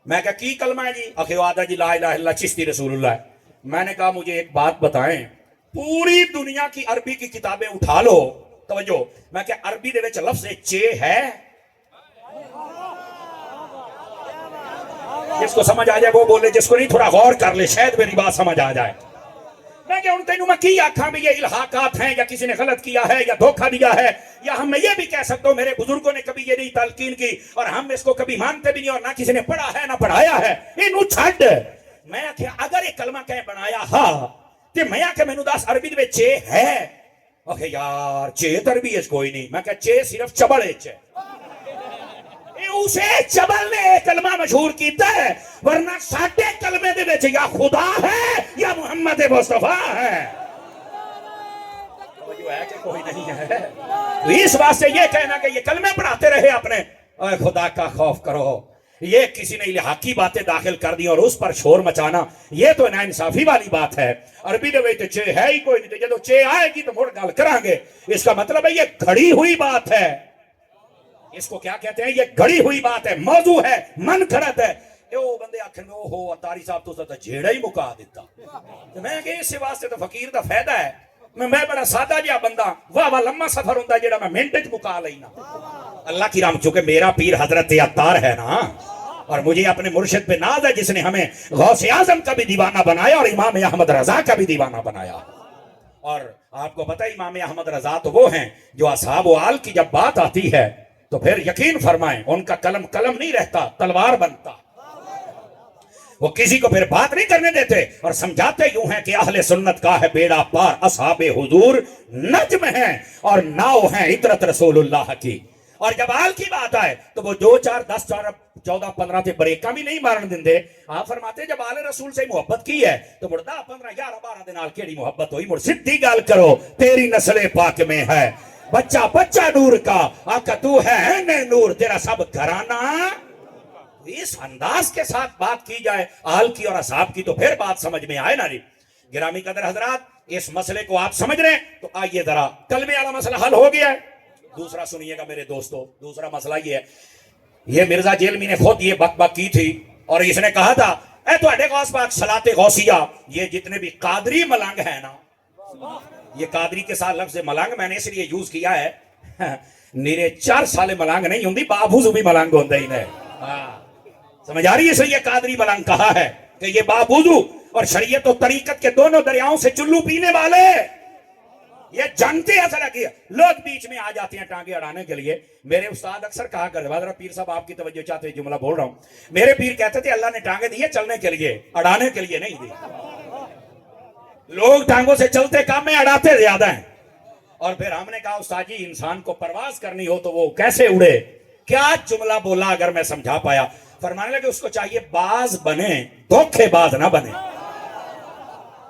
میں کہا کی کلمہ ہے جی؟ اخی وعدہ جی لا الہ الا اللہ چشتی رسول اللہ ہے. میں نے کہا مجھے ایک بات بتائیں پوری دنیا کی عربی کی کتابیں اٹھا لو. توجہ میں کہ عربی دے وچ لفظ چے ہے؟ جس کو سمجھ آ جائے وہ بولے, جس کو نہیں تھوڑا غور کر لے شاید میری بات سمجھ آ جائے. میں کہ ان تینوں میں کی آکھاں بھی یہ الحاقات ہیں یا کسی نے غلط کیا ہے یا دھوکہ دیا ہے, یا ہم میں یہ بھی کہہ سکتا ہوں میرے بزرگوں نے کبھی یہ نہیں تلقین کی اور ہم اس کو کبھی مانتے بھی نہیں اور نہ کسی نے پڑھا ہے نہ پڑھایا ہے. انہوں چھڑ میں کہ اگر ایک کلمہ کہیں بنایا ہاں تے میں کہ مینوں دس عربی دے وچ چے ہے. اوکے یار چے عربی اس کوئی نہیں. میں کہ چے صرف چبل ہے. اسے چبل نے کلمہ مشہور کیتا ہے ورنہ ساڈے کلمے دے وچ یا خدا ہے یا محمد مصطفیٰ ہے. توجہ ہے کہ کوئی نہیں ہے. اس واسطے یہ کہنا کہ یہ کلمے پڑھاتے رہے اپنے, اے خدا کا خوف کرو, یہ کسی نے الہاقی باتیں داخل کر دی اور اس پر شور مچانا, یہ تو ناانصافی والی بات ہے. عربی دے وچ چے ہے ہی کوئی نہیں. جب چے آئے گی تو مڑ گل کریں گے. اس کا مطلب ہے یہ گھڑی ہوئی بات ہے. اس کو کیا کہتے ہیں؟ یہ گھڑی ہوئی بات ہے, موضوع ہے, من گھڑت ہے. وہ بندے آکھیں گے اوہو اتاری صاحب تو جھیڑا ہی مکا دیتا. میں کہ اس واسطے تو فقیر دا فائدہ ہے. میں بڑا سادہ جہا بندہ, واہ لمبا سفر ہوتا ہے جڑا میں منٹ وچ مکا لینا. اللہ کی رحمت, چونکہ میرا پیر حضرت عطار ہے نا, اور مجھے اپنے مرشد پہ ناز ہے جس نے ہمیں غوث اعظم کا بھی دیوانہ بنایا اور امام احمد رضا کا بھی دیوانہ بنایا. اور آپ کو پتہ ہے امام احمد رضا تو وہ ہیں جو اصحاب و آل کی جب بات آتی ہے تو پھر یقین فرمائیں ان کا قلم قلم نہیں رہتا, تلوار بنتا. وہ کسی کو پھر بات نہیں کرنے دیتے اور سمجھاتے یوں ہیں کہ اہل سنت کا ہے بیڑا پار, اصحاب حضور نجم ہیں اور ناؤ ہیں عطرت رسول اللہ کی. اور جب آل کی بات آئے تو وہ 2 4 10 14 15 تے بریکاں بھی نہیں مارن دیندے. آپ فرماتے جب آل رسول سے محبت کی ہے تو مڑ 10 15 11 12 دن کیڑی محبت ہوئی. مڑ سدھی گل کرو, تیری نسل پاک میں ہے بچہ بچہ نور کا, آقا تو ہے نور, تیرا سب گھرانہ. اس انداز کے ساتھ بات کی جائے آل کی اور اصحاب کی تو پھر بات سمجھ میں آئے نا جی. گرامی قدر حضرات, اس مسئلے کو آپ سمجھ رہے ہیں تو آئیے ذرا کلمے والا مسئلہ حل ہو گیا ہے. دوسرا سنیے گا میرے دوستو, دوسرا مسئلہ یہ ہے, یہ مرزا جیلمی نے خود یہ بک بک کی تھی اور اس نے کہا تھا اے تو اڈے غوث پاک صلاۃ غوثیہ, یہ جتنے بھی قادری ملنگ ہیں نا, یہ قادری کے ساتھ لفظ ملنگ میں نے اس لیے یوز کیا ہے, نیرے 4 سال ملنگ نہیں ہوندی, بابوزو بھی ملنگ ہوندے ہی نہیں. سمجھ آ رہی ہے؟ اس لیے قادری ملنگ کہا ہے کہ یہ بابوزو اور شریعت و طریقت کے دونوں دریاؤں سے چلو پینے والے یہ جانتے ہیں. اصل ہے لوگ بیچ میں آ جاتے ہیں ٹانگے اڑانے کے لیے. میرے استاد اکثر کہا کرتے, حضرت پیر صاحب آپ کی توجہ چاہتے ہیں, جملہ بول رہا ہوں, میرے پیر کہتے تھے اللہ نے ٹانگے دیے چلنے کے لیے, اڑانے کے لیے نہیں دی. لوگ ٹانگوں سے چلتے کام میں اڑاتے زیادہ ہیں. اور پھر ہم نے کہا استاد جی انسان کو پرواز کرنی ہو تو وہ کیسے اڑے؟ کیا جملہ بولا اگر میں سمجھا پایا؟ فرمانے لگے اس کو چاہیے باز بنے, دھوکے باز نہ بنے.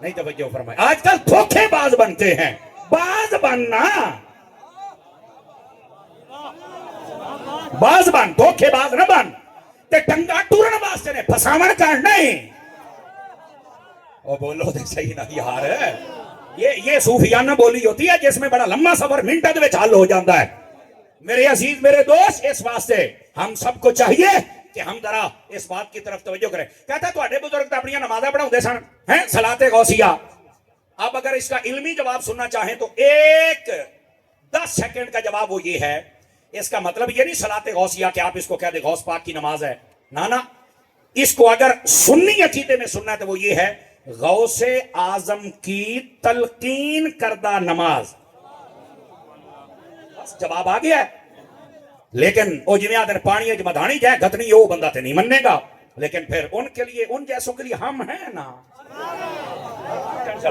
نہیں توجہ فرمائے, آج کل دھوکے باز بنتے ہیں, باز بننا, باز بن, دھوکے باز نہ بن. تے ٹنگا ٹورن واسطے نے پھساون کر نہیں. او بولو دے صحیح نہ یار, یہ صوفیانہ بولی ہوتی ہے جس میں بڑا لمبا سفر منٹوں میں حل ہو جاتا ہے. میرے عزیز میرے دوست, اس واسطے ہم سب کو چاہیے کہ ہم ذرا اس بات کی طرف توجہ کریں. کہتا ہے تو اڈے بزرگ تو اپنی نمازیں پڑھاؤندے سن ہیں صلاۃ غوثیہ. اب اگر اس کا علمی جواب سننا چاہیں تو 10 سیکنڈ کا جواب وہ یہ ہے, اس کا مطلب یہ نہیں صلاۃ غوثیہ کہ آپ اس کو کہہ دیں غوث پاک کی نماز ہے, نا. اس کو اگر سنی عقیدے میں سننا ہے تو وہ یہ ہے غوث اعظم کی تلقین کردہ نماز. جواب آ گیا ہے. لیکن وہ جی آدھر پانی مدھانی جائے گھتنی وہ بندہ تے نہیں مننے گا. لیکن پھر ان کے لیے، ان جیسوں کے لیے ہم ہیں نا.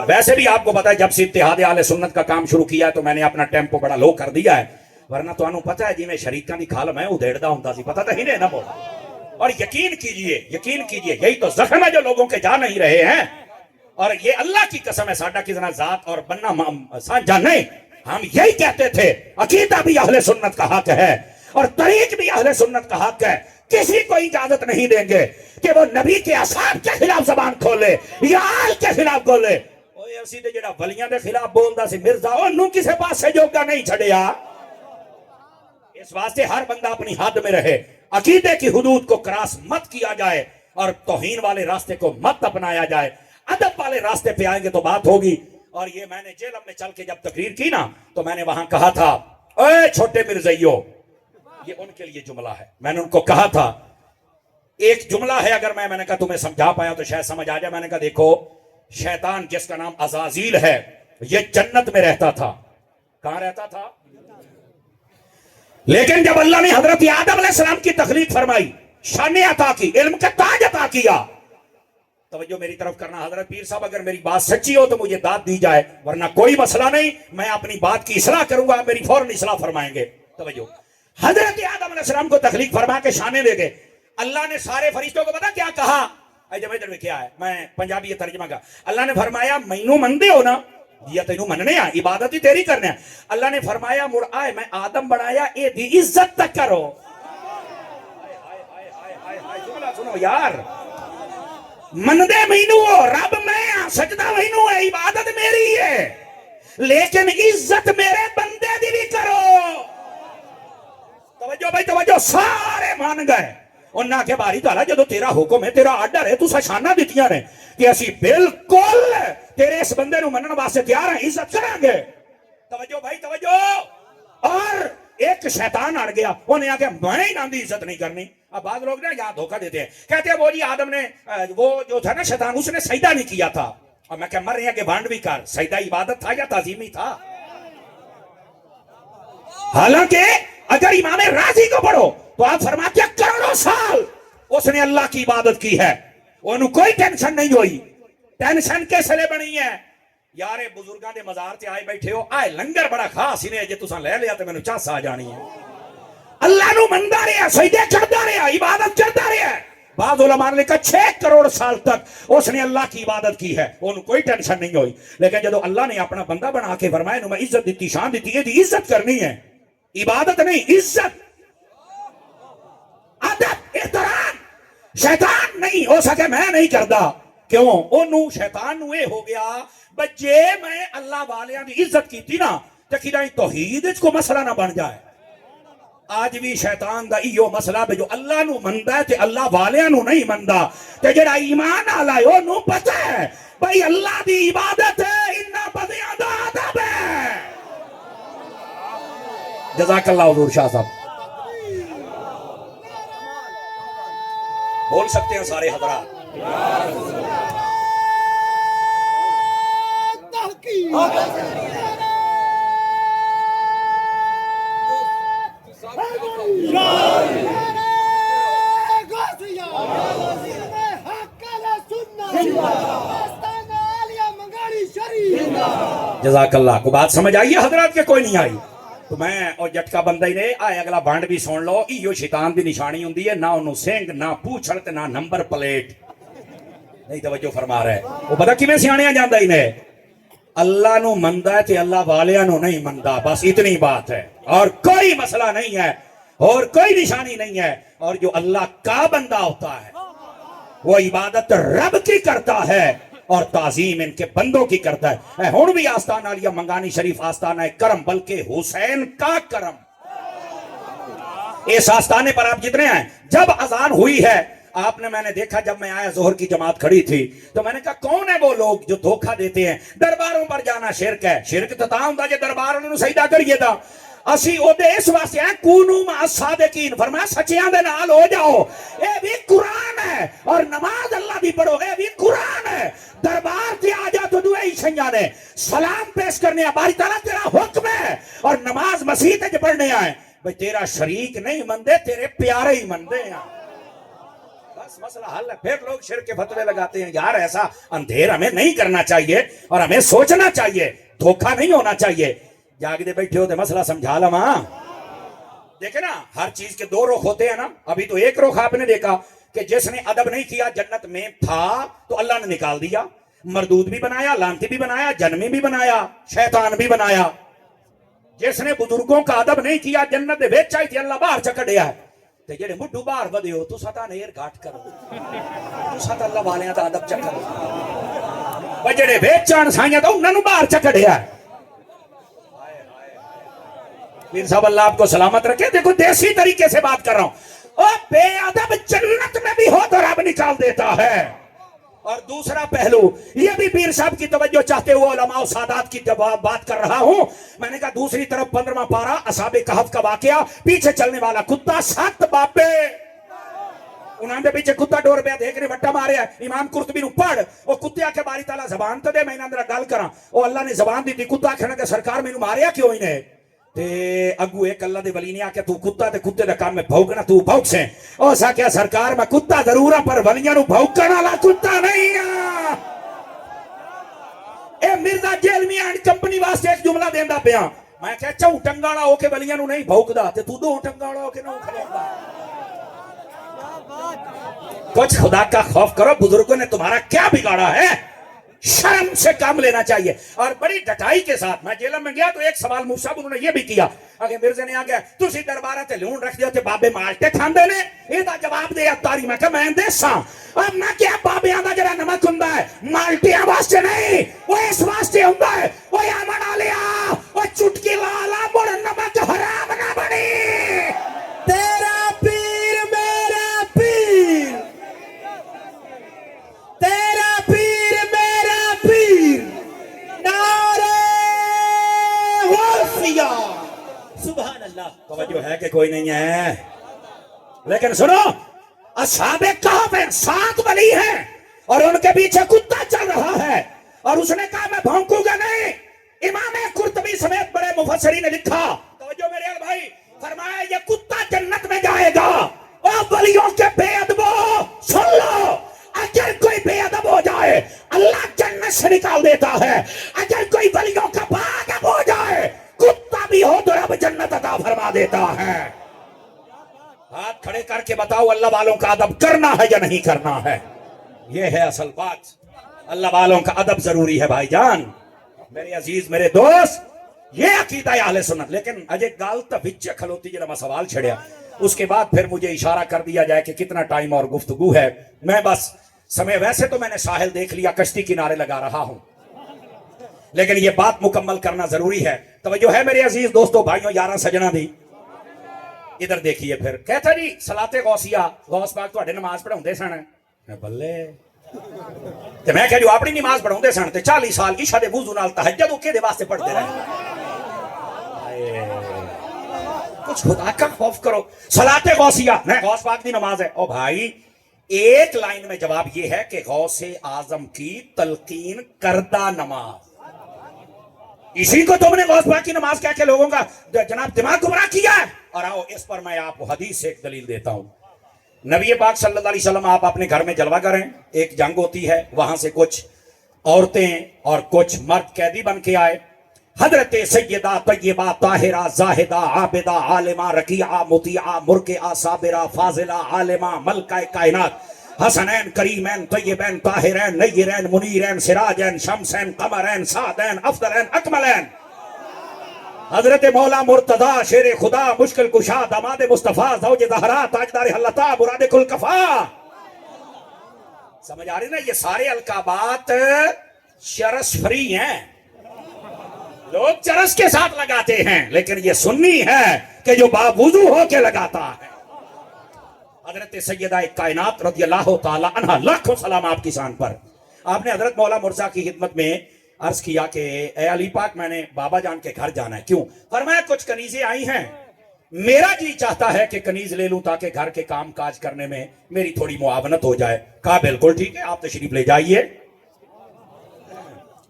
ویسے بھی آپ کو پتا ہے جب سے اتحاد اہل سنت کا کام شروع کیا ہے تو میں نے اپنا ٹیمپو بڑا لو کر دیا ہے، ورنہ تو انہوں پتا ہے جی میں شریکاں دی کھال میں ادھیڑدا ہوندا سی، پتا تو ہی نہیں نا بولا. اور یقین کیجئے یہی تو زخم ہے جو لوگوں کے جا نہیں رہے ہیں. اور یہ اللہ کی قسم ہے، ساڈا کتنا ذات اور بننا سانجا نہیں. ہم یہی کہتے تھے عقیدہ بھی اہل سنت کا حق ہے اور طریق بھی اہل سنت کا حق ہے. کسی کو اجازت نہیں دیں گے کہ وہ نبی کے اصحاب کے خلاف زبان کھولے یا آل کے خلاف کھولے. اوے اسی دے جڑا ولیاں دے خلاف بولدا سی مرزا اونوں کسے پاسے جوگا نہیں چھڑیا. اس واسطے ہر بندہ اپنی حد میں رہے، عقیدے کی حدود کو کراس مت کیا جائے اور توہین والے راستے کو مت اپنایا جائے. ادب والے راستے پہ آئیں گے تو بات ہوگی. اور یہ میں نے جیلم میں چل کے جب تقریر کی نا تو میں نے وہاں کہا تھا اے چھوٹے مرزائیو، یہ ان کے لیے جملہ ہے. میں نے ان کو کہا تھا ایک جملہ ہے، اگر میں نے کہا تمہیں سمجھا پایا تو شاید سمجھ آ جائے. میں نے کہا دیکھو شیطان جس کا نام عزازیل ہے یہ جنت میں رہتا تھا. کہاں رہتا تھا؟ لیکن جب اللہ نے حضرت آدم علیہ السلام کی تخلیق فرمائی، شان عطا کی، علم کا تاج عطا کیا. توجہ میری طرف کرنا حضرت پیر صاحب، اگر میری بات سچی ہو تو مجھے داد دی جائے، ورنہ کوئی مسئلہ نہیں، میں اپنی بات کی اصلاح کروں گا، میری فوراً اصلاح فرمائیں گے. توجہ، حضرت آدم علیہ السلام کو تخلیق فرما کے شانے دے گئے. اللہ نے سارے فرشتوں کو پتا کیا کہا؟ ادھر میں کیا ہے، میں پنجابی یہ ترجمہ کا. اللہ نے فرمایا مینوں مندے ہو نا، یا تینوں مننے ہیں، عبادت ہی تیری کرنے ہیں. اللہ نے فرمایا مڑ آئے میں آدم بڑھایا اے دی عزت تک کرو. جملہ سنو یار، مندے مینوں ہو، رب میں سجدہ مینوں ہے، عبادت میری ہے، لیکن عزت میرے بندے دی بھی کرو. توجہ بھائی توجہ، سارے مان گئے. انہاں کے باری تعالیٰ جدو تیرا حکم ہے، تیرا آرڈر ہے، تو شانہ دیتیاں نے کہ اسی بالکل تیرے اس بندے نو منن واسطے تیار ہیں، عزت کریں گے. توجہ بھائی توجہ. اور ایک شیطان اڑ گیا، انہیں آ کے میں انہاں دی عزت نہیں کرنی. اب بعض لوگ نا یہاں دھوکہ دیتے ہیں، کہتے ہیں وہ جی آدم نے، وہ جو تھا نا شیطان، اس نے سجدہ نہیں کیا تھا. اور میں کہ مر رہی ہیں کہ بھانڈ بھی کر، سجدہ عبادت تھا یا تعظیمی تھا؟ حالانکہ اگر امام راضی کو پڑھو تو آپ فرماتے ہیں کروڑوں سال اس نے اللہ کی عبادت کی ہے، انہوں کوئی ٹینشن نہیں ہوئی. ٹینشن کیسے لے بنی ہے؟ یارے بزرگاں دے مزار تے آئے بیٹھے ہو، آئے لنگر بڑا خاص انہیں جے تساں لے لیا تے میں نو چاس آ جانی ہے. اللہ نو مندہ رہا، سجدے کردا رہا، عبادت کردا رہا. بعض علماء نے کہا 6 کروڑ سال تک اس نے اللہ کی عبادت کی ہے، انہوں کوئی ٹینشن نہیں ہوئی. لیکن جدو اللہ نے اپنا بندہ بنا کے فرمایا نو میں عزت دیتی، شان دیتی، یہ دی عزت کرنی ہے، عبادت نہیں، عزت، ادب، احترام. شیطان نہیں ہو سکے میں نہیں کردا. کیوں؟ انہوں شیطان نو اے ہو گیا بجے میں اللہ والیاں دی عزت کیتی نا تے کدائیں توحید اس کو مسئلہ نہ بن جائے. آج بھی شیطان دا ایو مسئلہ بے جو اللہ نو مندہ ہے تے اللہ والیاں نو نہیں مندہ. تے جڑا ایمان آلہ ہے انہوں پتہ ہے بھئی اللہ دی عبادت ہے، انہا بدیاں دا عدب ہے. جزاک اللہ حضور شاہ صاحب. بول سکتے ہیں سارے حضرات. جزاک اللہ. کو بات سمجھ آئی ہے حضرات کے کوئی نہیں آئی؟ تو میں اور جٹکا بندہ ہی نے آئے اگلا بانڈ بھی سن لو. ایو شیطان دی نشانی ہوندی ہے، نہ انہوں سنگ، نہ پوچھڑ تے نہ نمبر پلیٹ. نہیں توجہ فرما رہے وہ پتہ کی میں سیانے جاندہ ہی نے اللہ نو مندہ ہے تے اللہ والیاں نو نہیں مندہ. بس اتنی بات ہے اور کوئی مسئلہ نہیں ہے اور کوئی نشانی نہیں ہے. اور جو اللہ کا بندہ ہوتا ہے وہ عبادت رب کی کرتا ہے اور تعظیم ان کے بندوں کی کرتا ہے. ہون بھی آستانہ علیہ منگانی شریف آستانہ کرم، بلکہ حسین کا کرم. اس آستانے پر آپ جتنے ہیں، جب اذان ہوئی ہے آپ نے، میں نے دیکھا جب میں آیا ظہر کی جماعت کھڑی تھی تو میں نے کہا کون ہے وہ لوگ جو دھوکہ دیتے ہیں درباروں پر جانا شرک ہے. شرک تو تاں ہوندا جے دربار انہوں سجدہ کریے دا. اسی او دے اس واسطے ہیں کونو مع الصادقین، فرمایا سچیاں دے نال ہو جاؤ. اے بھی قرآن ہے اور نماز اللہ دی پڑھو، اے بھی قرآن ہے. دربار تے آ جا تو دوئے ہی شنیاں نے سلام پیش کرنے ہیں، باری تعالیٰ تیرا حکم ہے، اور نماز مسیح تے پڑھنے آئے. بھئی تیرا شریک نہیں مندے، تیرے پیارے ہی مندے ہیں. بس مسئلہ حل ہے. پھر لوگ شرک کے فتوے لگاتے ہیں. یار ایسا اندھیر ہمیں نہیں کرنا چاہیے اور ہمیں سوچنا چاہیے, دھوکہ نہیں ہونا چاہیے. جاگتے بیٹھے ہوتے مسئلہ سمجھا لما. دیکھیں نا, ہر چیز کے دو رخ ہوتے ہیں نا. ابھی تو ایک رخ آپ نے دیکھا کہ جس نے ادب نہیں کیا جنت میں تھا تو اللہ نے نکال دیا, مردود بھی بنایا, لانتی بھی بنایا, جنمی بھی بنایا, شیطان بھی بنایا. جس نے بزرگوں کا ادب نہیں کیا جنت ویچ آئی تھی اللہ باہر چکڑیا ہے. تے جڑے مڈو باہر بدے ہو تو ستا نیر گھاٹ کرو, تو ستا اللہ والیاں دا ادب چکر وہ جڑے ویچان سائیاں تو انہوں نے باہر چکڑیا ہے. پیر صاحب اللہ آپ کو سلامت رکھے. دیکھو دیسی طریقے سے بات کر رہا ہوں. اور بے ادب جنت میں بھی ہو تو رب نکال دیتا ہے. اور دوسرا پہلو یہ بھی پیر صاحب کی توجہ چاہتے ہوئے علماء و سادات کی جب بات کر رہا ہوں, میں نے کہا دوسری طرف 15واں پارہ اصحاب کہف کا واقعہ, پیچھے چلنے والا کتا 7 بابے انہوں نے پیچھے کتا ڈور پہ دیکھ رہے وٹا مارے ہے. امام قرطبی نو پڑھ وہ کتے آکے باری تعالیٰ زبان تو دے, میں اندر گل کراں. وہ اللہ نے زبان دی تھی. کتا کھڑا کہ سرکار میں نو ماریا کیوں ہی نے تے اگو ایک اللہ دے ولی نے آکے تو کتا تے کتے دا کام میں بھوکنا تو بھوک سے. او سا کیا سرکار میں کتا ضرور ہاں پر ولیاں نو بھوکنا والا کتا نہیں ہاں. اے مرزا جیل میں اینڈ کمپنی واسطے ایک جملہ دیندا پیا. میں کہا چاو ٹنگاڑا ہو کے ولیاں نو نہیں بھوکدا تے تو دو ٹنگاڑا ہو کے نہ کھلوندا. کچھ خدا کا خوف کرو. بزرگوں نے تمہارا کیا بگاڑا ہے؟ شرم سے کام لینا چاہیے. اور بڑی ڈٹائی کے ساتھ میں جیلم میں گیا تو ایک سوال مجھ صاحب انہوں نے یہ بھی کیا کہ مرزا نے آگیا تسی دربارہ تے لون رکھ دیو تے بابے مالٹے کھاندے نے. یہ دا جواب دے اتاری. میں کہا میں دیساں اور میں کیا بابے آدھا جڑا نمک ہوندا ہے مالٹیاں واسطے نہیں, وہ اس واسطے ہوندا ہے وہ یا بنا لیا وہ چٹکی لالا مڑ نمک حرام نہ بنی. تیرا پیر میرا پیر, تیرا پیر میرا پیر, نعرہ غوثیہ. سبحان اللہ. توجہ ہے کہ کوئی نہیں ہے؟ لیکن سنو, اصحاب کہف 7 ولی ہیں اور ان کے پیچھے کتا چل رہا ہے اور اس نے کہا میں بھونکوں گا نہیں. امام قرطبی سمیت بڑے مفسرین نے لکھا, توجہ میرے بھائی, فرمایا یہ کتا جنت میں جائے گا. اور ولیوں کے بے ادبو سن لو, اگر کوئی بے ادب ہو جائے اللہ جنت سے نکال دیتا ہے. اگر کوئی ولیوں کا با ادب ہو جائے کتا بھی ہو تو رب جنت عطا فرما دیتا ہے. ہاتھ کھڑے کر کے بتاؤ اللہ والوں کا ادب کرنا ہے یا نہیں کرنا ہے؟ یہ ہے اصل بات. اللہ والوں کا ادب ضروری ہے بھائی جان. میرے عزیز میرے دوست, یہ عقیدہ اہل سنت. لیکن اجے گال تا وچے کھلوتی جڑا میں سوال چھڑیا, اس کے بعد پھر مجھے اشارہ کر دیا جائے کہ کتنا ٹائم اور گفتگو ہے. میں بس سمے, ویسے تو میں نے ساحل دیکھ لیا, کشتی کنارے لگا رہا ہوں, لیکن یہ بات مکمل کرنا ضروری ہے. توجہ ہے میرے عزیز دوستو, بھائیوں, یاراں, سجنا دی. ادھر دیکھیے پھر کہتا جی صلاۃ غوثیہ, غوث پاک تواڈے نماز پڑھاؤندے سن. میں بلے تے میں کہ جو اپنی نماز پڑھاؤندے سن تے 40 سال کی شاد وضو نال تہجد کے دے واسطے پڑھتے رہے. کچھ خدا کا خوف کرو. صلاۃ غوثیہ نہیں, غوث پاک دی نماز ہے. او بھائی, ایک لائن میں جواب یہ ہے کہ غوث اعظم کی تلقین کردہ نماز, اسی کو تم نے غوث پاک کی نماز کہہ کے لوگوں کا جناب دماغ گمراہ کیا ہے. اور آؤ اس پر میں آپ کو حدیث سے ایک دلیل دیتا ہوں. نبی پاک صلی اللہ علیہ وسلم آپ اپنے گھر میں جلوہ کریں, ایک جنگ ہوتی ہے, وہاں سے کچھ عورتیں اور کچھ مرد قیدی بن کے آئے. حضرت سیدہ طیبہ طاہرہ زاہدہ عابدہ عالمہ رکیعہ مطیعہ مرکعہ صابرہ فاضلہ عالمہ ملکہ کائنات, حسنین کریمین طیبین طاہرین نیرین منیرین سراجین شمسین قمرین سعدین افضلین اکملین, حضرت مولا مرتضی شیر خدا مشکل کشا داماد مصطفیٰ زوج زہرا تاجدار حلتا مراد کل کفا. سمجھ آ رہی نا, یہ سارے القابات چرس فری ہیں. لوگ چرس کے ساتھ لگاتے ہیں, لیکن یہ سنی ہے کہ جو باوضو ہو کے لگاتا ہے. حضرت سیدہ کائنات رضی اللہ تعالی عنہ, لاکھوں سلام آپ کی شان پر. آپ نے حضرت مولا مرزا کی خدمت میں عرض کیا کہ اے علی پاک, میں نے بابا جان کے گھر جانا ہے. کیوں؟ فرمایا کچھ کنیزیں آئی ہیں, میرا جی چاہتا ہے کہ کنیز لے لوں تاکہ گھر کے کام کاج کرنے میں میری تھوڑی معاونت ہو جائے. کہا بالکل ٹھیک ہے, آپ تشریف لے جائیے.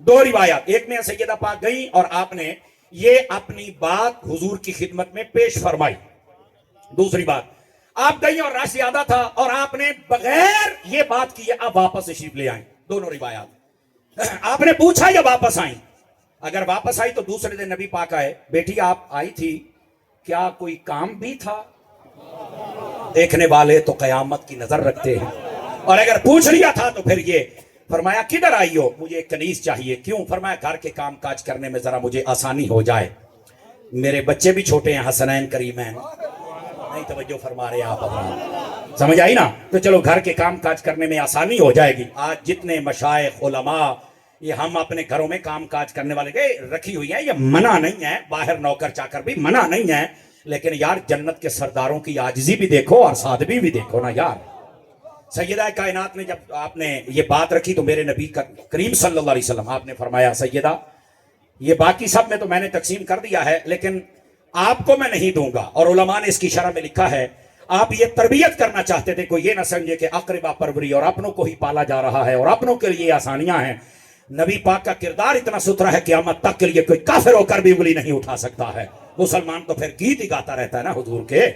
2 روایات, ایک میں سیدہ پاک گئی اور آپ نے یہ اپنی بات حضور کی خدمت میں پیش فرمائی. دوسری بات, آپ گئی اور رش زیادہ تھا اور آپ نے بغیر یہ بات کی آپ واپس تشریف لے آئیں. دونوں روایات. آپ نے پوچھا یا واپس آئیں؟ اگر واپس آئی تو دوسرے دن نبی پاک آئے, بیٹی آپ آئی تھی, کیا کوئی کام بھی تھا؟ دیکھنے والے تو قیامت کی نظر رکھتے ہیں, اور اگر پوچھ لیا تھا تو پھر یہ فرمایا کدھر آئی ہو؟ مجھے ایک کنیز چاہیے. کیوں؟ فرمایا گھر کے کام کاج کرنے میں ذرا مجھے آسانی ہو جائے, میرے بچے بھی چھوٹے ہیں, حسنین کریمین. نہیں توجہ فرما رہے آپ حضرات, سمجھ آئی نا؟ تو چلو گھر کے کام کاج کرنے میں آسانی ہو جائے گی. آج جتنے مشائخ علماء یہ ہم اپنے گھروں میں کام کاج کرنے والے کے رکھی ہوئی ہیں, یہ منع نہیں ہے, باہر نوکر چاکر بھی منع نہیں ہے, لیکن یار جنت کے سرداروں کی عاجزی بھی دیکھو اور سادگی بھی دیکھو نا یار. سیدہ کائنات نے جب آپ نے یہ بات رکھی تو میرے نبی کریم صلی اللہ علیہ وسلم آپ نے فرمایا سیدہ یہ باقی سب میں تو میں نے تقسیم کر دیا ہے, لیکن آپ کو میں نہیں دوں گا. اور علماء نے اس کی شرح میں لکھا ہے آپ یہ تربیت کرنا چاہتے تھے, کوئی یہ نہ سمجھے کہ اقربا پروری اور اپنوں کو ہی پالا جا رہا ہے اور اپنوں کے لیے آسانیاں ہیں. نبی پاک کا کردار اتنا ستھرا ہے قیامت تک کے لیے کوئی کافر ہو کر بھی انگلی نہیں اٹھا سکتا ہے. مسلمان تو پھر گیت ہی گاتا رہتا ہے نا حضور کے.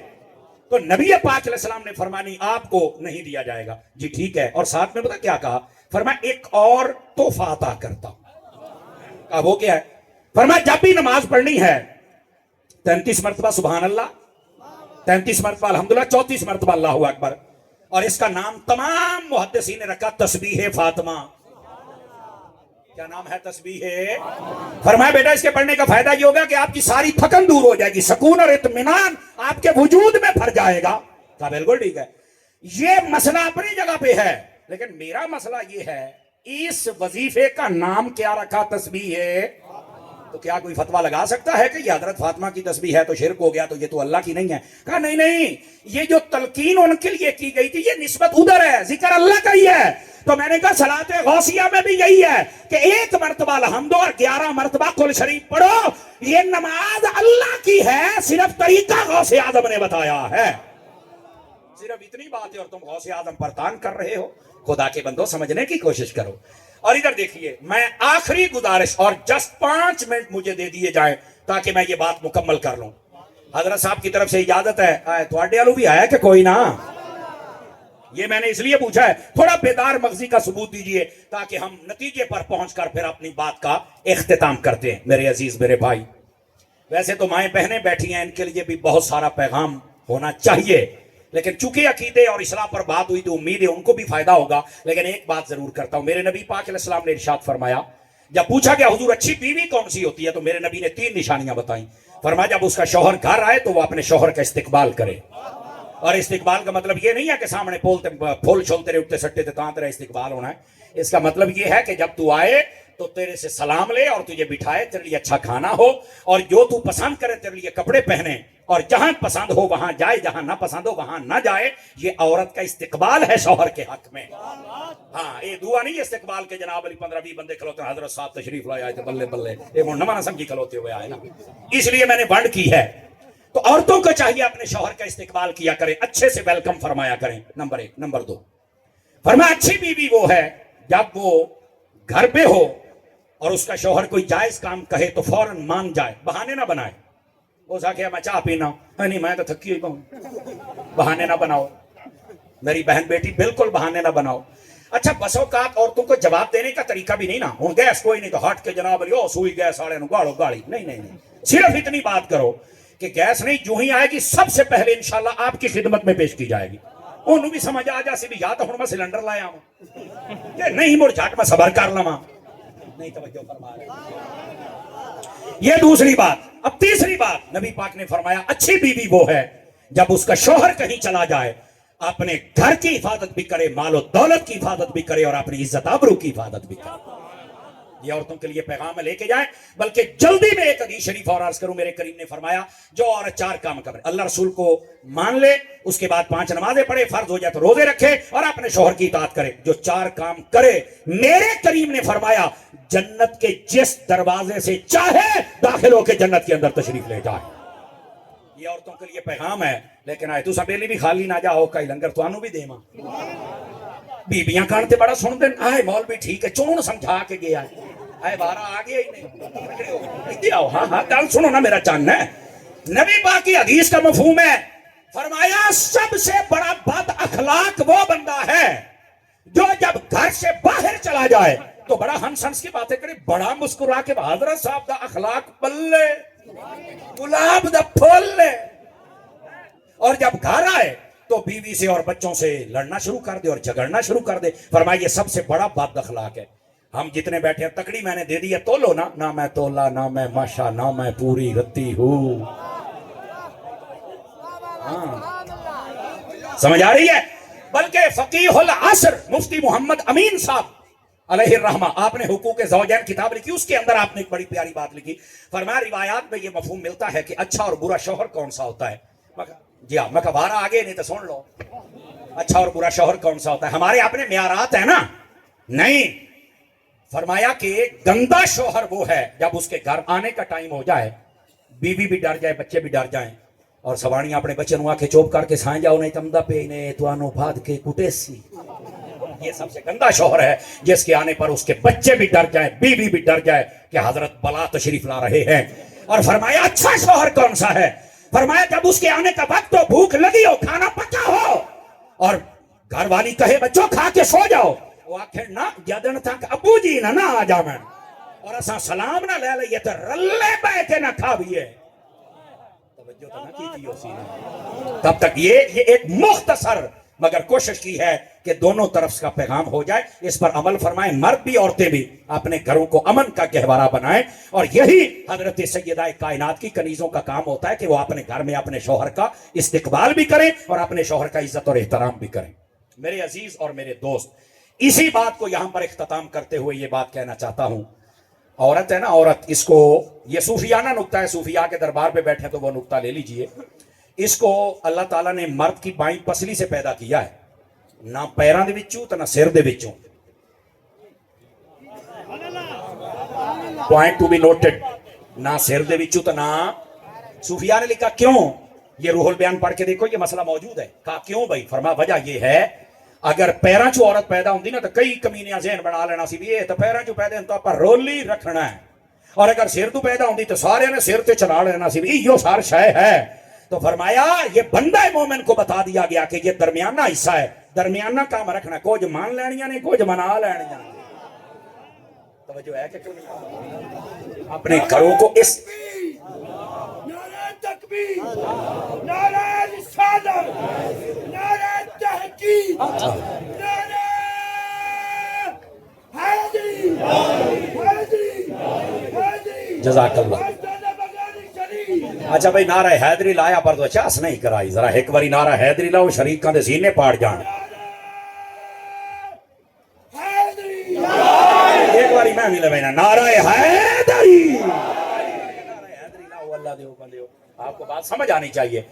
تو نبی پاک علیہ السلام نے فرمانی آپ کو نہیں دیا جائے گا. جی ٹھیک ہے. اور ساتھ میں پتا کیا کہا؟ فرمایا ایک اور تحفہ عطا کرتا ہوں. کہا وہ کیا ہے؟ فرمایا جب بھی نماز پڑھنی ہے 33 مرتبہ سبحان اللہ, 33 مرتبہ الحمدللہ, 34 مرتبہ اللہ اکبر, اور اس کا نام تمام محدثین نے رکھا تسبیح فاطمہ. کیا نام ہے؟ تسبیح. فرمایا بیٹا اس کے پڑھنے کا فائدہ یہ ہوگا کہ آپ کی ساری تھکن دور ہو جائے گی, سکون اور اطمینان آپ کے وجود میں بھر جائے گا. کہا بالکل ٹھیک ہے. یہ مسئلہ اپنی جگہ پہ ہے, لیکن میرا مسئلہ یہ ہے اس وظیفے کا نام کیا رکھا؟ تسبیح ہے. تو کیا کوئی فتویٰ لگا سکتا ہے کہ یہ حضرت فاطمہ کی تسبیح ہے تو شرک ہو گیا, تو یہ تو اللہ کی نہیں ہے؟ کہا نہیں نہیں, یہ جو تلقین ان کے لیے کی گئی تھی یہ نسبت ادھر ہے, ذکر اللہ کا ہی ہے. تو میں نے کہا صلاۃ غوثیہ میں بھی یہی ہے کہ 1 مرتبہ الحمد اور 11 مرتبہ قل شریف پڑھو. یہ نماز اللہ کی ہے, صرف طریقہ غوث اعظم نے بتایا ہے. صرف اتنی بات ہے اور تم غوث اعظم پر تان کر رہے ہو. خدا کے بندو سمجھنے کی کوشش کرو. اور ادھر دیکھیے, میں آخری گزارش, اور جسٹ 5 منٹ مجھے دے دیے جائیں تاکہ میں یہ بات مکمل کر لوں. حضرت صاحب کی طرف سے اجازت ہے, تھوڑے والوں بھی آیا کہ کوئی نہ؟ یہ میں نے اس لیے پوچھا ہے, تھوڑا بیدار مغزی کا ثبوت دیجئے تاکہ ہم نتیجے پر پہنچ کر پھر اپنی بات کا اختتام کرتے ہیں. میرے عزیز میرے بھائی, ویسے تو مائیں بہنیں بیٹھی ہیں, ان کے لیے بھی بہت سارا پیغام ہونا چاہیے, لیکن چونکہ عقیدے اور اصلاح پر بات ہوئی تو امید ہے ان کو بھی فائدہ ہوگا. لیکن ایک بات ضرور کرتا ہوں, میرے نبی پاک علیہ السلام نے ارشاد فرمایا, جب پوچھا کہ حضور اچھی بیوی کون سی ہوتی ہے تو میرے نبی نے 3 نشانیاں بتائیں. فرمایا جب اس کا شوہر گھر آئے تو وہ اپنے شوہر کا استقبال کرے. اور استقبال کا مطلب یہ نہیں ہے کہ سامنے پھول چھولتے رہے اٹھتے سٹتے تھے تیرا استقبال ہونا ہے. اس کا مطلب یہ ہے کہ جب تو آئے تو تیرے سے سلام لے اور تجھے بٹھائے, تیرے لیے اچھا کھانا ہو اور جو تو پسند کرے تیرے لیے کپڑے پہنے, اور جہاں پسند ہو وہاں جائے, جہاں نہ پسند ہو وہاں نہ جائے. یہ عورت کا استقبال ہے شوہر کے حق میں. ہاں یہ دعا نہیں استقبال کے جناب علی 15-20 بندے کھلوتے ہیں, حضرت صاحب تشریف لائے آئے تھے بلے بلے, یہ منما نہ سمجھی کھلوتے ہوئے آئے نا, اس لیے میں نے ونڈ کی ہے. تو عورتوں کو چاہیے اپنے شوہر کا استقبال کیا کریں, اچھے سے ویلکم فرمایا کریں. نمبر 1. نمبر 2, فرمایا اچھی بیوی وہ ہے جب وہ گھر پہ ہو اور اس کا شوہر کوئی جائز کام کہے تو فوراً مان جائے, بہانے نہ بنائے. وہ سا کہ میں چاہ پینا, نہیں میں تو تھکی ہوئی ہوں. بہانے نہ بناؤ میری بہن بیٹی, بالکل بہانے نہ بناؤ. اچھا بس اوقات عورتوں کو جواب دینے کا طریقہ بھی نہیں نا, ہوں گیس کوئی نہیں تو ہٹ کے جناب علی او سوئی گیس آڑے نو گاڑو گاڑی, نہیں نہیں نہیں, صرف اتنی بات کرو کہ گیس نہیں جو ہی آئے گی سب سے پہلے انشاءاللہ آپ کی خدمت میں پیش کی جائے گی. انہوں بھی سمجھ آ جا سی بھی یا تو ہوں میں سلنڈر لایا ہوں کہ نہیں مڑ جھٹ میں صبر کر لواں. نہیں توجہ فرما رہے. یہ دوسری بات. اب تیسری بات, نبی پاک نے فرمایا اچھی بیوی وہ ہے جب اس کا شوہر کہیں چلا جائے اپنے گھر کی حفاظت بھی کرے, مال و دولت کی حفاظت بھی کرے اور اپنی عزت آبرو کی حفاظت بھی کرے. یہ عورتوں کے لیے پیغام لے کے جائیں. بلکہ جلدی میں ایک حدیث شریف اور عرض کروں, میرے کریم نے فرمایا جو عورت 4 کام کرے, اللہ رسول کو مان لے, اس کے بعد 5 نمازیں پڑھے, فرض ہو جائے تو روزے رکھے اور اپنے شوہر کی اطاعت کرے. جو 4 کام کرے میرے کریم نے فرمایا جنت کے جس دروازے سے چاہے داخل ہو کے جنت کے اندر تشریف لے جائے. یہ عورتوں کے لیے پیغام ہے. لیکن آئے تو سبیلی بھی خالی نہ جاؤ, کئی لنگر تو آنو بھی دے ماں بیبیاں کانتے بڑا سن دیں, آئے مول بھی ٹھیک ہے چون سمجھا کے گیا ہے, آئے بارہ آگیا ہی نہیں. ہاں ہاں گل سنو نا میرا چان ہے. نبی پاک کی حدیث کا مفہوم ہے فرمایا سب سے بڑا بد اخلاق وہ بندہ ہے جو جب گھر سے باہر چلا جائے تو بڑا ہنس ہنس کی باتیں کرے, بڑا مسکرا کے حضرت صاحب دا اخلاق بلے گلاب دا پھول لے, اور جب گھر آئے تو بیوی سے اور بچوں سے لڑنا شروع کر دے اور جھگڑنا شروع کر دے. فرمایا یہ سب سے بڑا بد اخلاق ہے. ہم جتنے بیٹھے ہیں تکڑی میں نے دے دی ہے, تولو نا, نہ میں تولا, نہ میں ماشا, نہ میں پوری رتی ہوں. سمجھ آ رہی ہے؟ بلکہ فقیہ العصر مفتی محمد امین صاحب علیہ الرحمہ, آپ نے حقوق زوجین کتاب لکھی, اس کے اندر آپ نے ایک بڑی پیاری بات لکھی. فرمایا روایات میں یہ مفہوم ملتا ہے کہ اچھا اور برا شوہر کون سا ہوتا ہے. جی ہاں, میں کہا بارہ آگے نہیں تو سن لو. اچھا اور برا شوہر کون سا ہوتا ہے؟ ہمارے اپنے معیارات ہیں نا. نہیں, فرمایا کہ گندا شوہر وہ ہے جب اس کے گھر آنے کا ٹائم ہو جائے, بیوی بھی ڈر جائے, بچے بھی ڈر جائیں, اور سوانیاں اپنے بچے نو آکے چوپ کر کے سائیں جاؤ نہیں تمدہ پہ انہیں توانو بھاد کے کٹے سی. یہ سب سے گندا شوہر ہے جس کے آنے پر اس کے بچے بھی ڈر جائیں, بیوی بھی ڈر جائے کہ حضرت بلا تشریف لا رہے ہیں. اور فرمایا اچھا شوہر کون سا ہے؟ فرمایا جب اس کے آنے کا وقت ہو, بھوک لگی ہو, کھانا پکا ہو, اور گھر والی کہے بچوں کھا کے سو جاؤ, وہ آخر نہ جدن تک ابو جی نہ آ جاویں اور اساں سلام نہ لے لئیے تو رلے بے کے نہ کھاویے. توجہ تو نہ کیجیے اسی نے. تب تک یہ ایک مختصر مگر کوشش کی ہے کہ دونوں طرف کا پیغام ہو جائے. اس پر عمل فرمائیں, مرد بھی عورتیں بھی اپنے گھروں کو امن کا گہوارہ بنائیں. اور یہی حضرت سیدہ کائنات کی کنیزوں کا کام ہوتا ہے کہ وہ اپنے گھر میں اپنے شوہر کا استقبال بھی کریں اور اپنے شوہر کا عزت اور احترام بھی کریں. میرے عزیز اور میرے دوست, اسی بات کو یہاں پر اختتام کرتے ہوئے یہ بات کہنا چاہتا ہوں. عورت ہے نا, عورت, اس کو یہ صوفیانہ نکتہ ہے, صوفیاء کے دربار پہ بیٹھے تو وہ نکتہ لے لیجئے. اس کو اللہ تعالیٰ نے مرد کی بائیں پسلی سے پیدا کیا ہے, نہ پیران دے وچوں تو نہ سر دے وچوں. پوائنٹ ٹو بی نوٹڈ, نہ سر دے وچوں تو نہ. صوفیاء نے لکھا کیوں؟ یہ روح البیان پڑھ کے دیکھو, یہ مسئلہ موجود ہے. کہا کیوں بھائی؟ فرمایا وجہ یہ ہے اگر پیران چو عورت پیدا ہوندی نا تو کئی کمینیاں ذہن بنا لینا سی بھی یہ تو پیران چو پیدا تو پر رولی رکھنا ہے, اور اگر سر تو پیدا ہوندی تو سارے نے سر تے چلا لینا سی بھی یہ سار شے ہے. تو فرمایا یہ بندہ مومن کو بتا دیا گیا کہ یہ درمیانہ حصہ ہے, درمیانہ کام رکھنا, کچھ مان لینیاں نہیں, کچھ منا لینیاں. توجہ ہے کہ کیوں نہیں؟ اپنے گھروں کو اس نعرہ تکبیر, نعرہ رسالت, نعرہ تحقیق, نعرہ حیدری, حیدری, حیدری. جزاک اللہ. اچھا بھائی, نعرہ حیدری لایا پر تو چاس نہیں کرائی, ذرا ایک باری نعرہ حیدری لاؤ, شریکاں دے سینے پاڑ جان. ایک باری میں ملے بھائینا, نعرہ حیدری, نعرہ حیدری لاؤ. اللہ دیو بندیو, آپ کو بات سمجھ آنی چاہیے.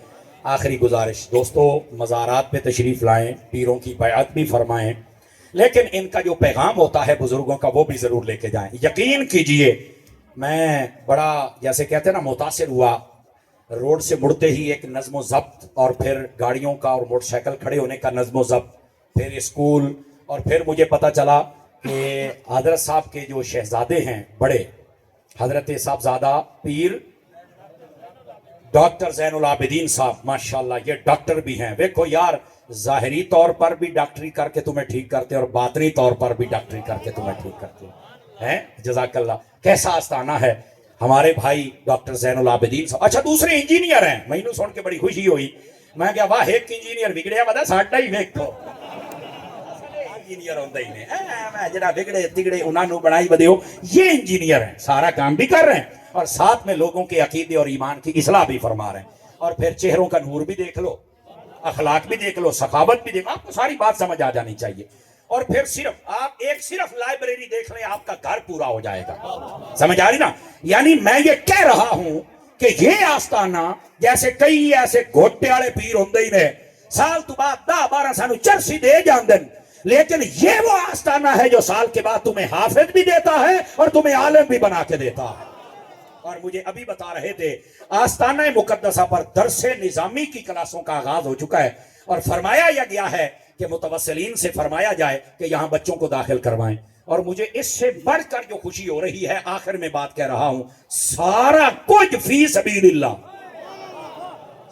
آخری گزارش دوستو, مزارات پہ تشریف لائیں, پیروں کی بیعت بھی فرمائیں, لیکن ان کا جو پیغام ہوتا ہے بزرگوں کا وہ بھی ضرور لے کے جائیں. یقین کیجئے میں بڑا جیسے کہتے ہیں نا متاثر ہوا, روڈ سے مڑتے ہی ایک نظم و ضبط, اور پھر گاڑیوں کا اور موٹر سائیکل کھڑے ہونے کا نظم و ضبط, پھر اسکول, اور پھر مجھے پتا چلا کہ حضرت صاحب کے جو شہزادے ہیں بڑے, حضرت صاحبزادہ پیر ڈاکٹر زین العابدین صاحب, ماشاءاللہ یہ ڈاکٹر بھی ہیں. دیکھو یار, ظاہری طور پر بھی ڈاکٹری کر کے تمہیں ٹھیک کرتے اور باطنی طور پر بھی ڈاکٹری کر کے تمہیں ٹھیک کرتے ہیں. جزاک اللہ. کیسا آستانہ ہے ہمارے بھائی ڈاکٹر زین العابدین صاحب. اچھا دوسرے انجینئر ہیں, میں نے سن کے بڑی خوشی ہوئی. میں کہا واہ, ایک انجینئر بگڑیا بدا ساڈا ہی ویکھو انجینئر ہوندے ہی نے, میں جڑا بگڑے تگڑے انہاں نو بنائی بدیو, یہ انجینئر ہیں, سارا کام بھی کر رہے ہیں اور ساتھ میں لوگوں کے عقیدے اور ایمان کی اصلاح بھی فرما رہے ہیں. اور پھر چہروں کا نور بھی دیکھ لو, اخلاق بھی دیکھ لو, سخاوت بھی دیکھ لو, آپ کو ساری بات سمجھ آ جانی چاہیے. اور پھر صرف آپ صرف لائبریری دیکھ لیں, آپ کا گھر پورا ہو جائے گا. سمجھ آ رہی نا؟ یعنی میں یہ کہہ رہا ہوں کہ یہ آستانہ جیسے کئی ایسے گھوٹے والے پیر ہوندے ہی نے, سال تو بعد 10-12 سانو چرسی دے جاندن, لیکن یہ وہ آستانہ ہے جو سال کے بعد تمہیں حافظ بھی دیتا ہے اور تمہیں عالم بھی بنا کے دیتا ہے. اور مجھے ابھی بتا رہے تھے آستانہ مقدسہ پر درس نظامی کی کلاسوں کا آغاز ہو چکا ہے, اور فرمایا یہ گیا ہے کہ متوسلین سے فرمایا جائے کہ یہاں بچوں کو داخل کروائیں. اور مجھے اس سے بڑھ کر جو خوشی ہو رہی ہے, آخر میں بات کہہ رہا ہوں, سارا کچھ فی سبیل اللہ,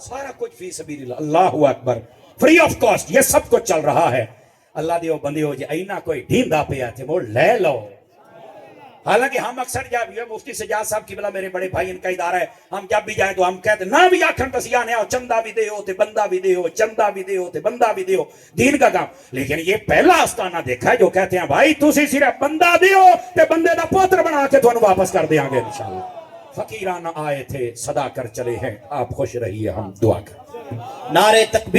سارا کچھ فی سبیل اللہ. اللہ اکبر. فری آف کاسٹ یہ سب کچھ چل رہا ہے. اللہ دیو بندیو جی اینا کوئی ڈھیندا پہ آتے وہ لے لو. حالانکہ ہم اکثر جب یہ مفتی سجاد صاحب کی بلا میرے بڑے بھائی ان کا ادارہ ہے, ہم جب بھی جائیں تو ہم کہتے ہیں نہ بھی آکھن تسیاں نے چندہ بھی دے ہو تے بندہ بھی دے ہو, چندہ بھی دے ہو تے بندہ بھی دے ہو, دین کا کام. لیکن یہ پہلا آستانہ دیکھا ہے جو کہتے ہیں بھائی تسی صرف بندہ دے ہو تے بندے دا پوتر بنا کے تھانوں واپس کر دیاں گے انشاءاللہ. فقیران آئے تھے صدا کر چلے ہیں, آپ خوش رہیے, ہم دعا کریں. نعرے تکبیر.